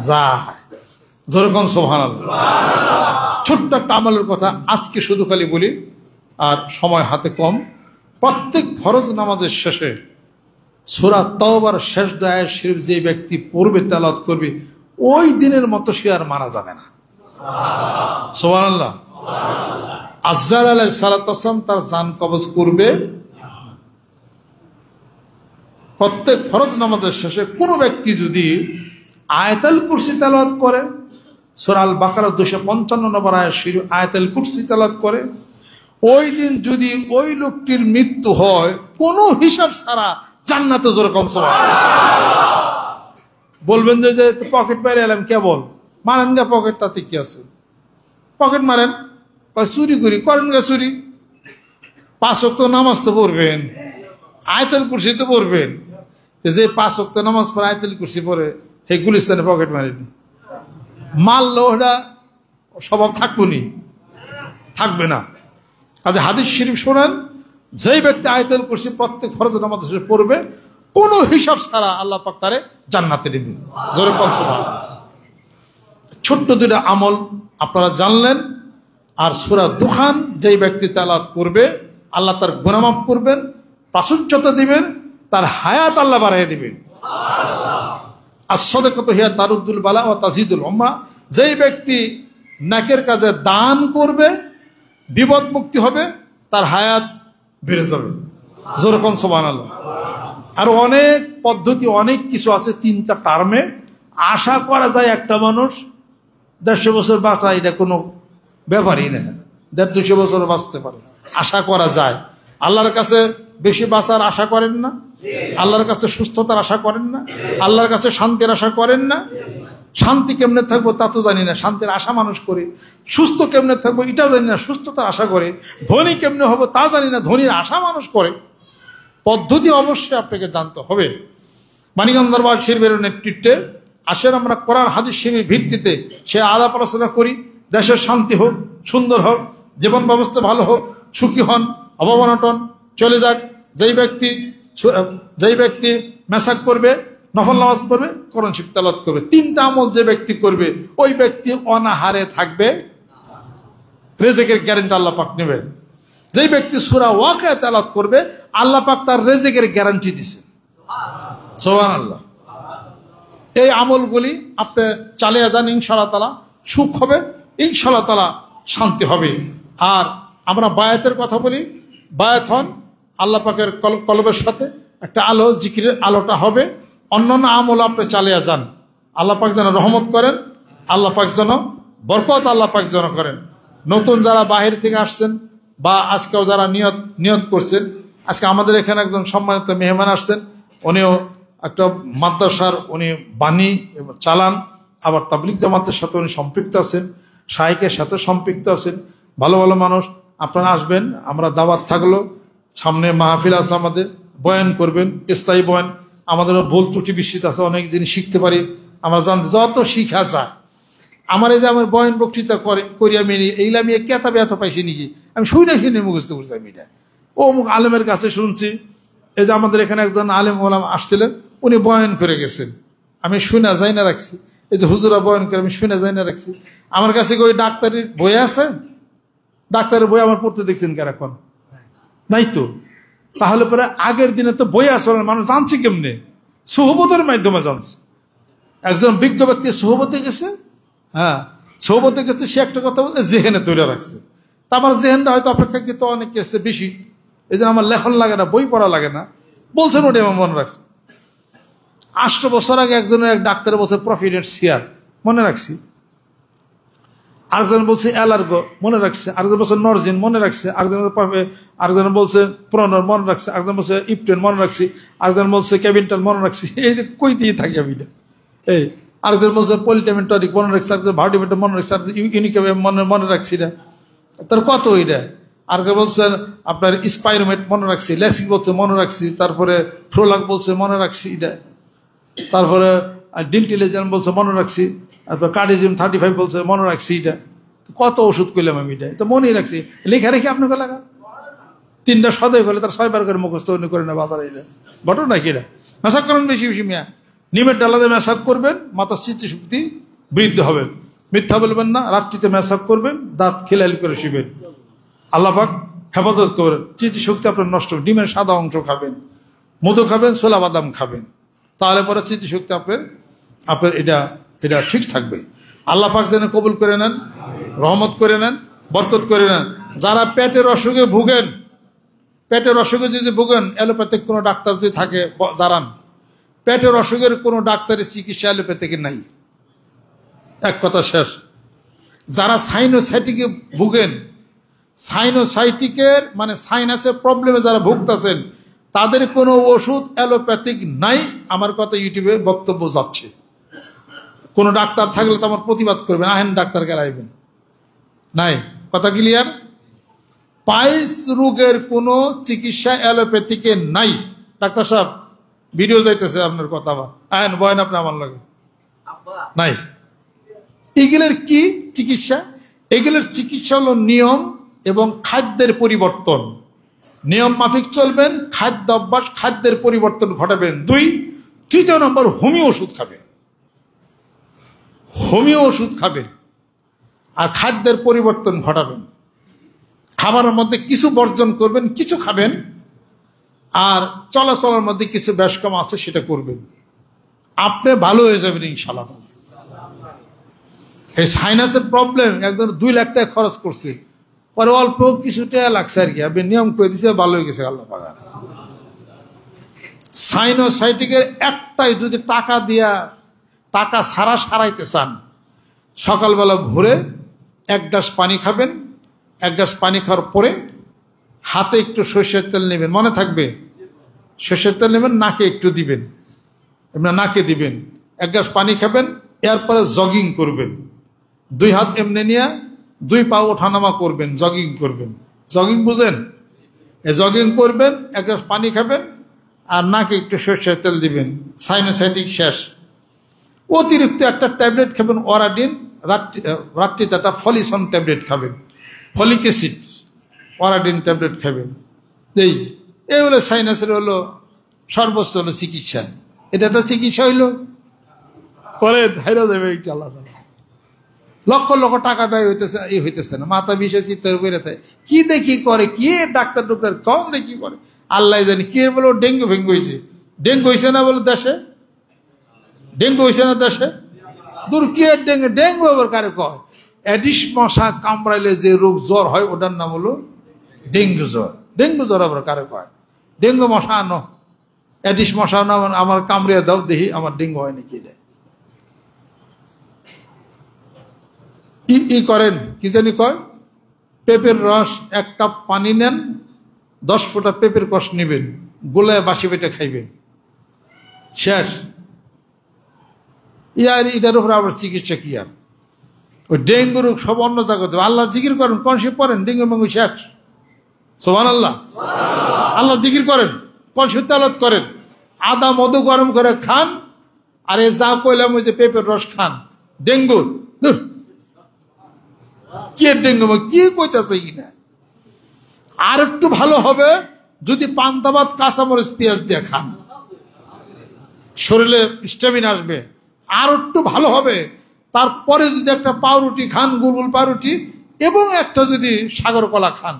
যায়। যেরকম সুবহানাল্লাহ। ছোট্ট একটা আমলের কথা আজকে শুধু খালি বলি, আর সময় হাতে কম। প্রত্যেক ফরজ নামাজের শেষে সূরা তাওবার শেষ আয়াত শরীফ যে ব্যক্তি পড়বে, তেলাওয়াত করবে, ওই দিনের মতো সে আর মারা যাবে না। সুবহানাল্লাহ। আজরাইল আলাইহিস সালাম তার জান কবজ করবে। প্রত্যেক ফরজ নামাজের শেষে কোনো ব্যক্তি যদি আয়াতুল কুরসি তেলাওয়াত করে, সূরা আল বাকারা 255 নম্বর আয়াত শরীফ আয়াতুল কুরসি তেলাওয়াত করে, ওই দিন যদি ওই লোকটির মৃত্যু হয় কোনো হিসাব ছাড়া জান্নাতে। যেরকম বলবেন যে পকেট মেরে এলাম, কেবল মারেন গা পকেট, তাতে কি আছে? পকেট মারেন, চুরি করি করেন গা চুরি। 5 ওয়াক্ত নামাজ তো পড়বেন, আয়াতুল কুরসি তো পড়বেন। যে 5 ওয়াক্ত নামাজ পড়ে আয়াতুল কুরসি পড়ে সেই গুলিস্তানে পকেট মারেনি, মারলো ওটা স্বভাব থাকবে না। কাজে হাদিস শরীফ শোনেন, যেই ব্যক্তি আয়াতুল কুরসি প্রত্যেক ফরজ নামাজ পড়বে কোনো হিসাব ছাড়া আল্লাহ পাক তারে জান্নাতে দিবে। জোরে বলেন সুবহানাল্লাহ। ছোট্ট 2টা আমল আপনারা জানলেন। আর সূরা দুখান যেই ব্যক্তি তেলাওয়াত করবে আল্লাহ তার গুনাহ মাফ করবেন, প্রাচুর্যতা দিবেন, তার হায়াত আল্লাহ বাড়াইয়া দিবেন। as-সাদাকাতু হিয়া তারুদ্দুল বালা ওয়া তাজিদুল উম্মাহ। যেই ব্যক্তি নেকের কাজে দান করবে বিপদ মুক্তি হবে, তার হায়াত বেড়ে যাবে। যেরকম সুবহানাল্লাহ। আর অনেক পদ্ধতি, অনেক কিছু আছে 3টা টার্মে। আশা করা যায় একটা মানুষ 150 বছর বাঁচা, এটা কোনো ব্যাপারই না। 150-200 বছর বাঁচতে পারে, আশা করা যায়। আল্লাহর কাছে বেশি বাঁচার আশা করেন না, আল্লাহর কাছে সুস্থতার আশা করেন না, আল্লাহর কাছে শান্তির আশা করেন না। শান্তি কেমনে থাকবো তা তো জানি না, শান্তির আশা মানুষ করে। সুস্থ কেমনে থাকবো এটাও জানি না, সুস্থতার আশা করে। ধনী কেমনে হবো তা জানি না, ধনীর আশা মানুষ করে। পদ্ধতি অবশ্যই আপনাকে জানতে হবে। মানিকগঞ্জ দরবার শরীফের নেতৃত্বে আসেন আমরা কোরআন হাদিস শরীফের ভিত্তিতে সে আলাপ আলোচনা করি। দেশের শান্তি হোক, সুন্দর হোক, জীবন ব্যবস্থা ভালো হোক, সুখী হন, অভাব-অনটন চলে যাক। যেই ব্যক্তি মেসাক করবে, নফল নামাজ পড়বে, কোরআন শরীফ তেলাওয়াত করবে, 3টা আমল যে ব্যক্তি করবে ওই ব্যক্তি অনাহারে থাকবে, রিজিকের গ্যারান্টি আল্লাহ পাক নেবেন। যেই ব্যক্তি সূরা ওয়াকিয়া তেলাওয়াত করবে আল্লাহ পাক তার রিজিকের গ্যারান্টি দিয়েছেন। সুবহানাল্লাহ। এই আমলগুলি আপনি চালিয়ে যান, ইনশাআল্লাহ তাআলা সুখ হবে, ইনশাআল্লাহ তাআলা শান্তি হবে। আর আমরা বায়াতের কথা বলি, বায়াত হন আল্লাহ পাকের কলবের সাথে একটা আলো, জিকিরের আলোটা হবে। অন্যান্য আমল আপনি চালিয়ে যান, আল্লাহ পাক যেন রহমত করেন, আল্লাহ পাক যেন বরকত আল্লাহ পাক যেন করেন। নতুন যারা বাহির থেকে আসছেন বা আজকেও যারা নিয়ত করছেন, আজকে আমাদের এখানে একজন সম্মানিত মেহমান আসছেন, উনিও একটা মাদ্রাসার উনি বাণী চালান, আবার তাবলিগ জামাতের সাথে উনি সম্পৃক্ত আছেন, শাইখের সাথে সম্পৃক্ত আছেন। ভালো ভালো মানুষ, আপনারা আসবেন, আমরা দাওয়াত থাকলো। সামনে মাহফিল আছে, আমাদের বয়ান করবেন, স্থায়ী বয়ান। আমাদের ভুল ত্রুটি বিস্মিত আছে, অনেক জিনিস শিখতে পারি, আমরা জানতে যত শিখা যায়। আমার এই যে আমার বয়ান বক্তৃতা করি আমি, এইগুলো আমি কেতাবে এত পাইছি নাকি, আমি শুনে মুখস্থ করছি। আমি এটা ও মুখ আলেমের কাছে শুনছি। এই যে আমাদের এখানে একজন আলেম ওলাম আসছিলেন, উনি বয়ান করে গেছেন, আমি শুনে যাই না রাখছি। এই যে হুজুরা বয়ান করে আমি শুনে যাই না রাখছি। আমার কাছে ওই ডাক্তারের বই আছে, ডাক্তারের বই আমার পড়তে দেখছেন কার এখন নাই তো। তাহলে পরে আগের দিনে তো বই আছে, মানুষ জানছে কেমনে? সোহবতের মাধ্যমে জানছে। একজন বিজ্ঞ ব্যক্তি সোহবতে গেছে, হ্যাঁ সোহবতে গেছে, সে একটা কথা বলতে জেহেনে তৈরি রাখছে। তা আমার জেহেনটা হয়তো অপেক্ষাকৃত অনেক এসে বেশি, এই জন্য আমার লেখন লাগে না, বই পড়া লাগে না, বলছেন ওটা আমার মনে রাখছে। 8 বছর আগে একজনের এক ডাক্তারের বলছে প্রফিডেন্ট সিয়ার, মনে রাখছি। আরেকজন বলছে অ্যালার্গো, মনে রাখছে। আরেকজন বলছে নরজিন, মনে রাখছে। আরেকজন বলছে প্রনর, মনে রাখছে। আরেকজন বলছে ইপটেন, মনে রাখছি। আরেকজন বলছে ক্যাবিনটাল, মনে রাখছি। এই কইতেই থাকি আমি। এই আরেকজন বলছে পলিটামিন টনিক মনে রাখছে, আরেকজন ভার্টিমেন্ট মনে রাখছে, ইউনিক মনে রাখছি না, তার কত ওইটা। আর কেউ বলছেন আপনার স্পাইরোমেট মনে রাখছি, লেসিক বলছে মনে রাখছি, তারপরে ফ্রোলাক বলছে মনে রাখছি এটা, তারপরে ডিন্টিলেজেন বলছে মনে রাখছি, তারপর কার্ডিজিম 35 বলছে মনে রাখছি এটা। কত ওষুধ করলাম আমি এটা, তো মনেই রাখছি, লেখা রেখে আপনাকে লাগা 3টা সদয় করলে তার 6 বার করে মুখস্থ করে না বাজারে এটা ঘটনা কি এটা। মেসাক করেন বেশি বেশি মিয়া, নিমের ডালাতে মেসাক করবেন, মাথার স্মৃতিশক্তি বৃদ্ধি হবে। মিথ্যা বলবেন না, রাত্রিতে মেসাক করবেন, দাঁত খিলালি করে শিবেন, আল্লাহ পাক হেফাজত করবেন। স্মৃতিশক্তি আপনার নষ্ট, ডিমের সাদা অংশ খাবেন, মধু খাবেন, ছোলা বাদাম খাবেন, তাহলে পরে স্মৃতিশক্তি আপনার এটা ঠিক থাকবে। আল্লাহ পাক যেন কবুল করে নেন, রহমত করে নেন, বরকত করে নেন। যারা পেটের অসুখে ভুগেন, পেটের অসুখে যদি ভুগেন, অ্যালোপ্যাথিক কোনো ডাক্তার যদি থাকে দাঁড়ান, পেটের অসুখের কোনো ডাক্তারের চিকিৎসা অ্যালোপ্যাথিকের নাই, এক কথা শেষ। যারা সাইনোসাইটিকে ভুগেন, সাইনোসাইটিকের মানে সাইনাসের প্রবলেমে যারা ভুগতেছেন, তাদের কোনো ওষুধ অ্যালোপ্যাথিক নাই। আমার কথা ইউটিউবে বক্তব্য যাচ্ছে, কোনো ডাক্তার থাকলে তো আমার প্রতিবাদ করবেন, আহেন ডাক্তারকে আইবেন, নাই। কথা ক্লিয়ার? পাইলস রোগের কোনো চিকিৎসা অ্যালোপ্যাথিকে নাই। ডাক্তার সাহেব ভিডিও যাইতেছে আপনার কথা, আবার আহেন বয়েন আপনি আমার লাগে, নাই। এগুলোর কি চিকিৎসা? এগুলোর চিকিৎসা হলো নিয়ম এবং খাদ্যের পরিবর্তন। নিয়ম মাফিক চলবেন, খাদ্য অভ্যাস, খাদ্যের পরিবর্তন ঘটাবেন। 2, তৃতীয় নম্বর হোমিও ওষুধ খাবেন, হোমিও ওষুধ খাবেন আর খাদ্যের পরিবর্তন ঘটাবেন। খাবারের মধ্যে কিছু বর্জন করবেন, কিছু খাবেন, আর চলাচলের মধ্যে কিছু বেশ কম আছে সেটা করবেন, আপনি ভালো হয়ে যাবেন ইনশাআল্লাহ। এই সাইনাসের প্রবলেম একদম 2 লাখ টাকা খরচ করছে, পরে অল্প কিছু টাকা লাগছে আর কি, আপনি নিয়ম করে দিচ্ছে, ভালো হয়ে গেছে আল্লাহ পাক। সাইনোসাইটিকের একটাই যদি টাকা দিয়া টাকা সারাইতে চান, সকালবেলা ভোরে 1 গ্লাস পানি খাবেন, 1 গ্লাস পানি খাওয়ার পরে হাতে একটু সরষের তেল নেবেন, মনে থাকবে সরষের তেল নেবেন, নাকে একটু দিবেন, নাকে দিবেন, 1 গ্লাস পানি খাবেন, এরপরে জগিং করবেন, 2 হাত এমনি নিয়ে 2 পা ওঠানামা করবেন, জগিং করবেন। জগিং বুঝেন? জগিং করবেন, 1 গ্লাস পানি খাবেন আর নাকে একটু সরষের তেল দিবেন, সাইনোসাইটিক শেষ। অতিরিক্ত একটা ট্যাবলেট খাবেন ওরাডিন, রাত্রিতে একটা ফলিসন ট্যাবলেট খাবেন, ফলিক অ্যাসিড ওরাডিন ট্যাবলেট খাবেন। এই হলো সাইনাসের হলো সর্বোচ্চ হলো চিকিৎসা। এটা একটা চিকিৎসা হইলো, করেন হাইরা দেবে এইটা আল্লাহ তাআলা। লক্ষ লক্ষ টাকা ব্যয় হইতেছে না, মাথা বিষয় চিত্তের উপরে কি দেখি করে, কি ডাক্তার কম দেখি করে আল্লাহ জানি। কি বলো ডেঙ্গু ফেঙ্গু হয়েছে, ডেঙ্গু হয়েছে না বলো দেশে, ডেঙ্গু হয়েছে না দেশে, দূর কি ডেঙ্গু, ডেঙ্গু আবার কারে কয়? অ্যাডিস মশা কামড়াইলে যে রোগ জ্বর হয় ওটার নাম হলো ডেঙ্গু জ্বর। ডেঙ্গু জ্বর আবার কারে কয়? ডেঙ্গু মশা আনো, অ্যাডিস মশা আনো, আমার কামড়িয়ে দাও দেখি আমার ডেঙ্গু হয় নাকি। করেন কি জানি কয়, পেঁপের রস 1 কাপ পানি নেন, 10 ফোঁটা পেঁপের কষ নেবেন, গোলায় বাসি পেটে খাইবেন, শেষ। এটার উপরে আবার চিকিৎসা কি আর? ওই ডেঙ্গু রোগ সব অন্য জায়গাতে আল্লাহর জিকির করেন, কনসে পড়েন, ডেঙ্গু মেঙ্গু শেষ। সুবহানাল্লাহ, আল্লাহ জিকির করেন, কনসে তেলাওয়াত করেন, আদা মধু গরম করে খান, আর এ যা কইলাম ওই যে পেঁপের রস খান, ডেঙ্গু কি ডেঙ্গু কি কইতাছে কিনা। আর একটু ভালো হবে যদি পান্তা ভাত কাঁচামরিচ পেঁয়াজ দিয়ে খান, শরীরে স্ট্যামিনা আসবে। আর একটু ভালো হবে তারপরে যদি একটা পাউরুটি খান, গুলগুল পাউরুটি, এবং একটা যদি সাগর কলা খান।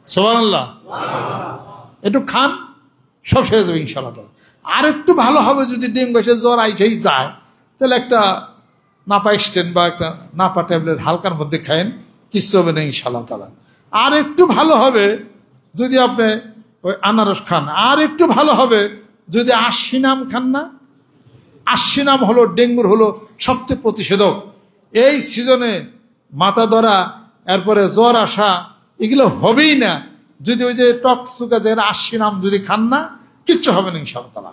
সুবহানাল্লাহ, একটু খান, সব শেষ যাবে ইনশাআল্লাহ। আর একটু ভালো হবে যদি ডেঙ্গু এসে জ্বর আইসেই যায়, তাহলে একটা নাপা এক্সটেন্ড বা একটা নাপা ট্যাবলেট হালকার মধ্যে খায়েন, কিচ্ছু হবে না ইনশাআল্লাহ তাআলা। আর একটু ভালো হবে যদি আপনি ওই আনারস খান। আর একটু ভালো হবে যদি 80 নাম খান না। 80 নাম হলো ডেঙ্গুর হলো সবচেয়ে প্রতিষেধক। এই সিজনে মাথা ধরা, এরপরে জ্বর আসা, এগুলো হবেই না যদি ওই যে টক সুকা যে 80 নাম যদি খান না, কিচ্ছু হবে না ইনশাআল্লাহ তাআলা।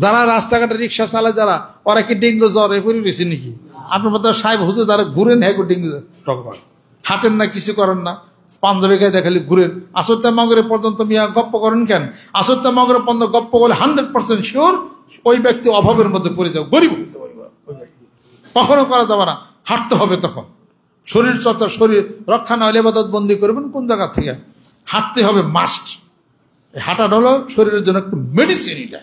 যারা রাস্তাঘাটে রিক্সা চালায় যারা, ওরা কি ডেঙ্গু জ্বর এরপরই রয়েছে নাকি? আপনার মতো সাহেব হুজুর যারা ঘুরেন, হ্যাঁ ডেঙ্গু টকবার, হাঁটেন না, কিছু করেন না, পাঞ্জাবি গায়ে দেখালি ঘুরেন। আসরতে মগরে পর্যন্ত মিয়া গপ্প করেন কেন? আসরতে মগরে পর্যন্ত গপ্প করলে 100% শিওর ওই ব্যক্তি অভাবের মধ্যে পড়ে যাবে, গরিব হয়ে যাবে ওই ব্যক্তি। কখনো করা যাবে না, হাঁটতে হবে। তখন শরীর চর্চা, শরীর রক্ষা না হলে ইবাদত বন্দি করবেন কোন জায়গা থেকে? হাঁটতে হবে, মাস্ট। হাঁটাটা হলো শরীরের জন্য একটু মেডিসিন। এটা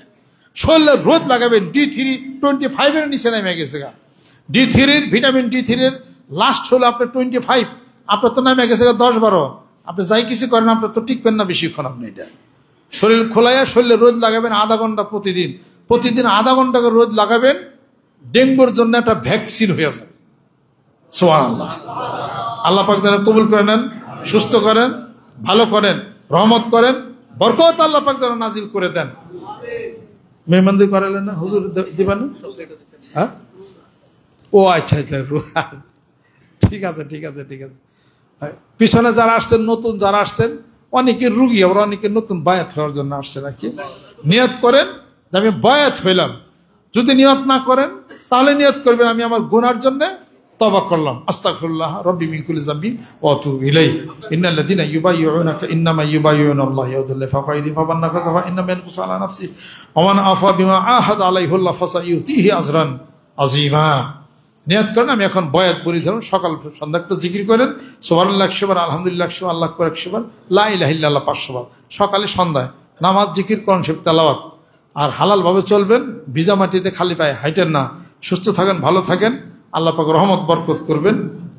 শরীরে রোদ লাগাবেন। D3 25-এর নিচে নেমে গেছে গা। D3 ভিটামিন D3 লাস্ট হলো আপনার 25, আপনার তো নেমে গেছে 10-12। আপনি যাই কিছু করেন আপনার তো টিকবেন না বেশিক্ষণ। আপনি এটা শরীর খোলাইয়া শরীরে রোদ লাগাবেন আধা ঘন্টা প্রতিদিন আধা ঘন্টা করে রোদ লাগাবেন। ডেঙ্গুর জন্য একটা ভ্যাকসিন হয়ে যাবে। সুবহানাল্লাহ। আল্লাহ পাক যেন কবুল করে নেন, সুস্থ করেন, ভালো করেন, রহমত করেন, বরকত আল্লাহ পাক যেন নাজিল করে দেন। মেহমানদি করালেন না হুজুর, দিবেন না? হ্যাঁ, ও আচ্ছা, ঠিক আছে। পিছনে যারা আসছেন, নতুন যারা আসছেন, অনেকে রুগী, আবার অনেকে নতুন বায়াত হওয়ার জন্য আসছে নাকি। নিয়ত করেন যে আমি বায়াত হইলাম। যদি নিয়ত না করেন তাহলে নিয়ত করবেন আমি আমার গুনার জন্য তওবা করলাম, আস্তাগফিরুল্লাহ রাব্বি মিন কুল্লি যামবিন ওয়া আতুবু ইলাইহি। ইন্নাল্লাযীনা ইউবাইয়ুনাকা ইন্নামা ইউবাইয়ুনাল্লাহ ইয়াদুল্লাহি ফাওকা আইদিহিম ফামান নাকাসা ফাইন্নামা ইয়ানকুসু আলা নাফসিহি ওয়া মান আফা বিমা আহাদা আলাইহিল্লাহ ফাসাইউতিহি আজরান আযীমা। নিয়ত করেন আমি এখন বয়াত বলি। ধরুন সকাল সন্ধ্যা একটু জিকির করেন, সুবহানাল্লাহ 100 বার, আলহামদুলিল্লাহ 100 বার, আল্লাহু আকবার 100 বার, লা ইলাহা ইল্লাল্লাহ 500 বার। সকালে সন্ধ্যায় নামাজ, জিকির, কোরআন শরীফ তেলাওয়াত। আর হালাল ভাবে চলবেন, ভিজা মাটিতে খালি পায়ে হাইটেন না। সুস্থ থাকেন, ভালো থাকেন, আল্লাহ পাক রহমত বরকত করবেন,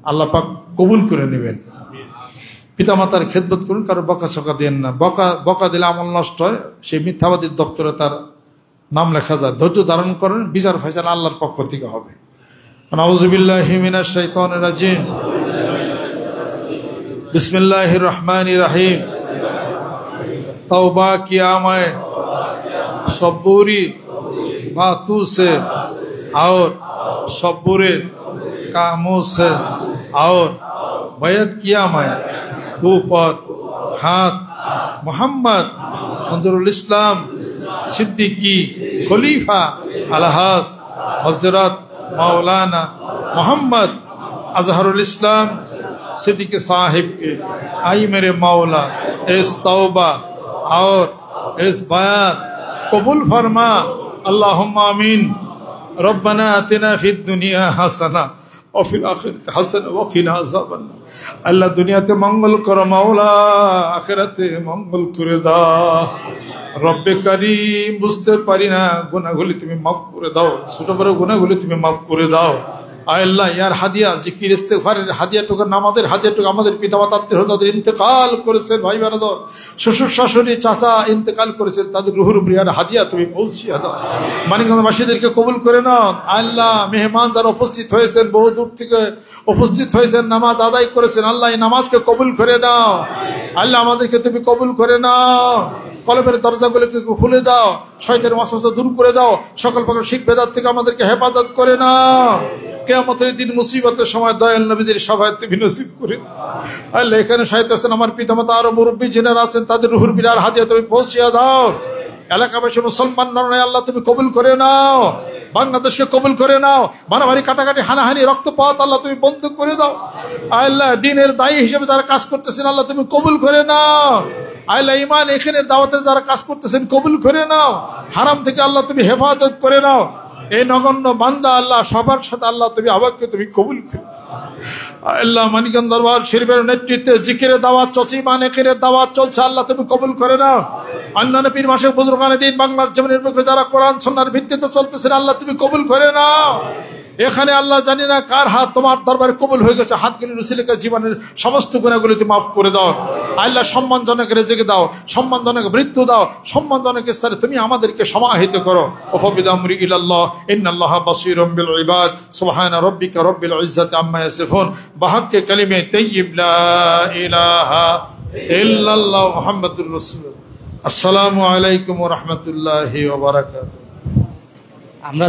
আল্লাহ পাক কবুল করে নেবেন। পিতামাতার খেদমত করুন, কারো বকা চকা দেন না। বকা দিলে আমল নষ্ট হয়, সেই মিথ্যাবাদীর দপ্তরে তার নাম লেখা যায়। ধৈর্য ধারণ করেন, বিচার ফাইসালা আল্লাহর পক্ষ থেকে হবে। আউযু বিল্লাহি মিনাশ শাইতানির রাজিম। বিসমিল্লাহির রহমানির রহিম। तौबा किया मैं सब बुरी बातों से और सब बुरे कामों से, और बैत किया मैं ऊपर हाथ मोहम्मद मंजरुल इस्लाम सिद्दीकी खलीफा अलहाज हजरत मौलाना मोहम्मद अजहरुल इस्लाम सिद्दीकी साहिब के आई मेरे मौला इस तौबा और इस बयात कबूल फरमा। अल्लाहुम्मा आमीन। रब्बना आतिना फिद दुनिया हसना और फिल आखिरत हसना व किना अज़ाबन्नार। अल्लाह दुनियाते मंगल करो मौला, आखिराते मंगल करे दाও। রব্বে কারীম, বুঝতে পারি না গুনাহগুলি তুমি মাফ করে দাও, ছোট বড় গুনাহগুলি তুমি মাফ করে দাও। আয় আল্লাহ, ইয়ার হাদিয়া, জিকির, ইস্তেগফারের হাদিয়াটুকু, নামাজের হাদিয়াটুকু আমাদের পিতামাতা আত্মীয় যাদের ইন্তেকাল করেছেন, ভাই বোনেরা, শ্বশুর শাশুড়ি চাচা ইন্তেকাল করেছেন, তাদের রুহুর বিয়ার হাদিয়া তুমি পৌঁছিয়ে দাও। মানিকগঞ্জবাসীদেরকে কবুল করে নাও। আল্লাহ, মেহমান যারা উপস্থিত হয়েছেন, বহু দূর থেকে উপস্থিত হয়েছেন, নামাজ আদায় করেছেন, আল্লাহ এই নামাজকে কবুল করে নাও। আল্লাহ আমাদেরকে তুমি কবুল করে নাও। কলবের দরজাগুলোকে খুলে দাও, শয়তানের ওয়াসওয়াসা দূর করে দাও, সকল প্রকার শিরক বেদাত থেকে আমাদেরকে হেফাজত করে নাও। কিয়ামতের দিন মুসিবতের সময় দয়াল নবীদের সহায়তা তুমি নসিব করে দাও। আল্লাহ এখানে শাহিদ আছেন আমার পিতামাতা, আরো মুরব্বী যারা আছেন, তাদের রুহুর বিরার হাদিয়া তুমি পৌঁছিয়ে দাও। এলাকাবাসী মুসলমান নয় আল্লাহ তুমি কবুল করে নাও। বাংলাদেশকে কবুল করে নাও। মারামারি, কাটাকাটি, হানাহানি, রক্তপাত আল্লাহ তুমি বন্ধ করে দাও। আল্লাহ দিনের দায়ী হিসেবে যারা কাজ করতেছেন আল্লাহ তুমি কবুল করে নাও। আল্লাহ ঈমান এখানের দাওয়াতে যারা কাজ করতেছেন কবুল করে নাও। হারাম থেকে আল্লাহ তুমি হেফাজত করে নাও। এই নগণ্য বান্দা আল্লাহ সবার সাথে আল্লাহ তুমি আবারকে তুমি কবুল করো। আল্লাহ মানিকগঞ্জ দরবার শরীফের নেতৃত্বে জিকিরের দাওয়াত চলছে, ঈমান এখানের দাওয়াত চলছে, আল্লাহ তুমি কবুল করে নাও। অন্যান্য পীর মাসে বুজুর্গানে দিন বাংলার জমিনের মুখে যারা কোরআন সুন্নাহর ভিত্তিতে চলতেছেন আল্লাহ তুমি কবুল করে নাও। এখানে আল্লাহ জানি না কার হাত তোমার দরবারে কবুল হয়ে গেছে, হাতগুলির উসিলায় জীবনের সমস্ত গুনাহগুলি তুমি মাফ করে দাও। আল্লাহ সম্মানজনক রিজিক দাও, সম্মানজনক মৃত্যু দাও, সম্মানজনক স্তরে তুমি আমাদেরকে সমাহিত করো। ওয়াফাবিদ আমরি ইলাল্লাহ ইন্নাল্লাহা বাসীরুম বিল ইবাদ। সুবহানা রাব্বিকা রাব্বিল ইজ্জাতি আম্মা ইয়াসিফুন বিহাক্কি কালিমে তাইয়্যিব লা ইলাহা ইল্লাল্লাহ মুহাম্মাদুর রাসূলুল্লাহ। আসসালামু আলাইকুম ওয়া রাহমাতুল্লাহি ওয়া বারাকাতুহু। আমরা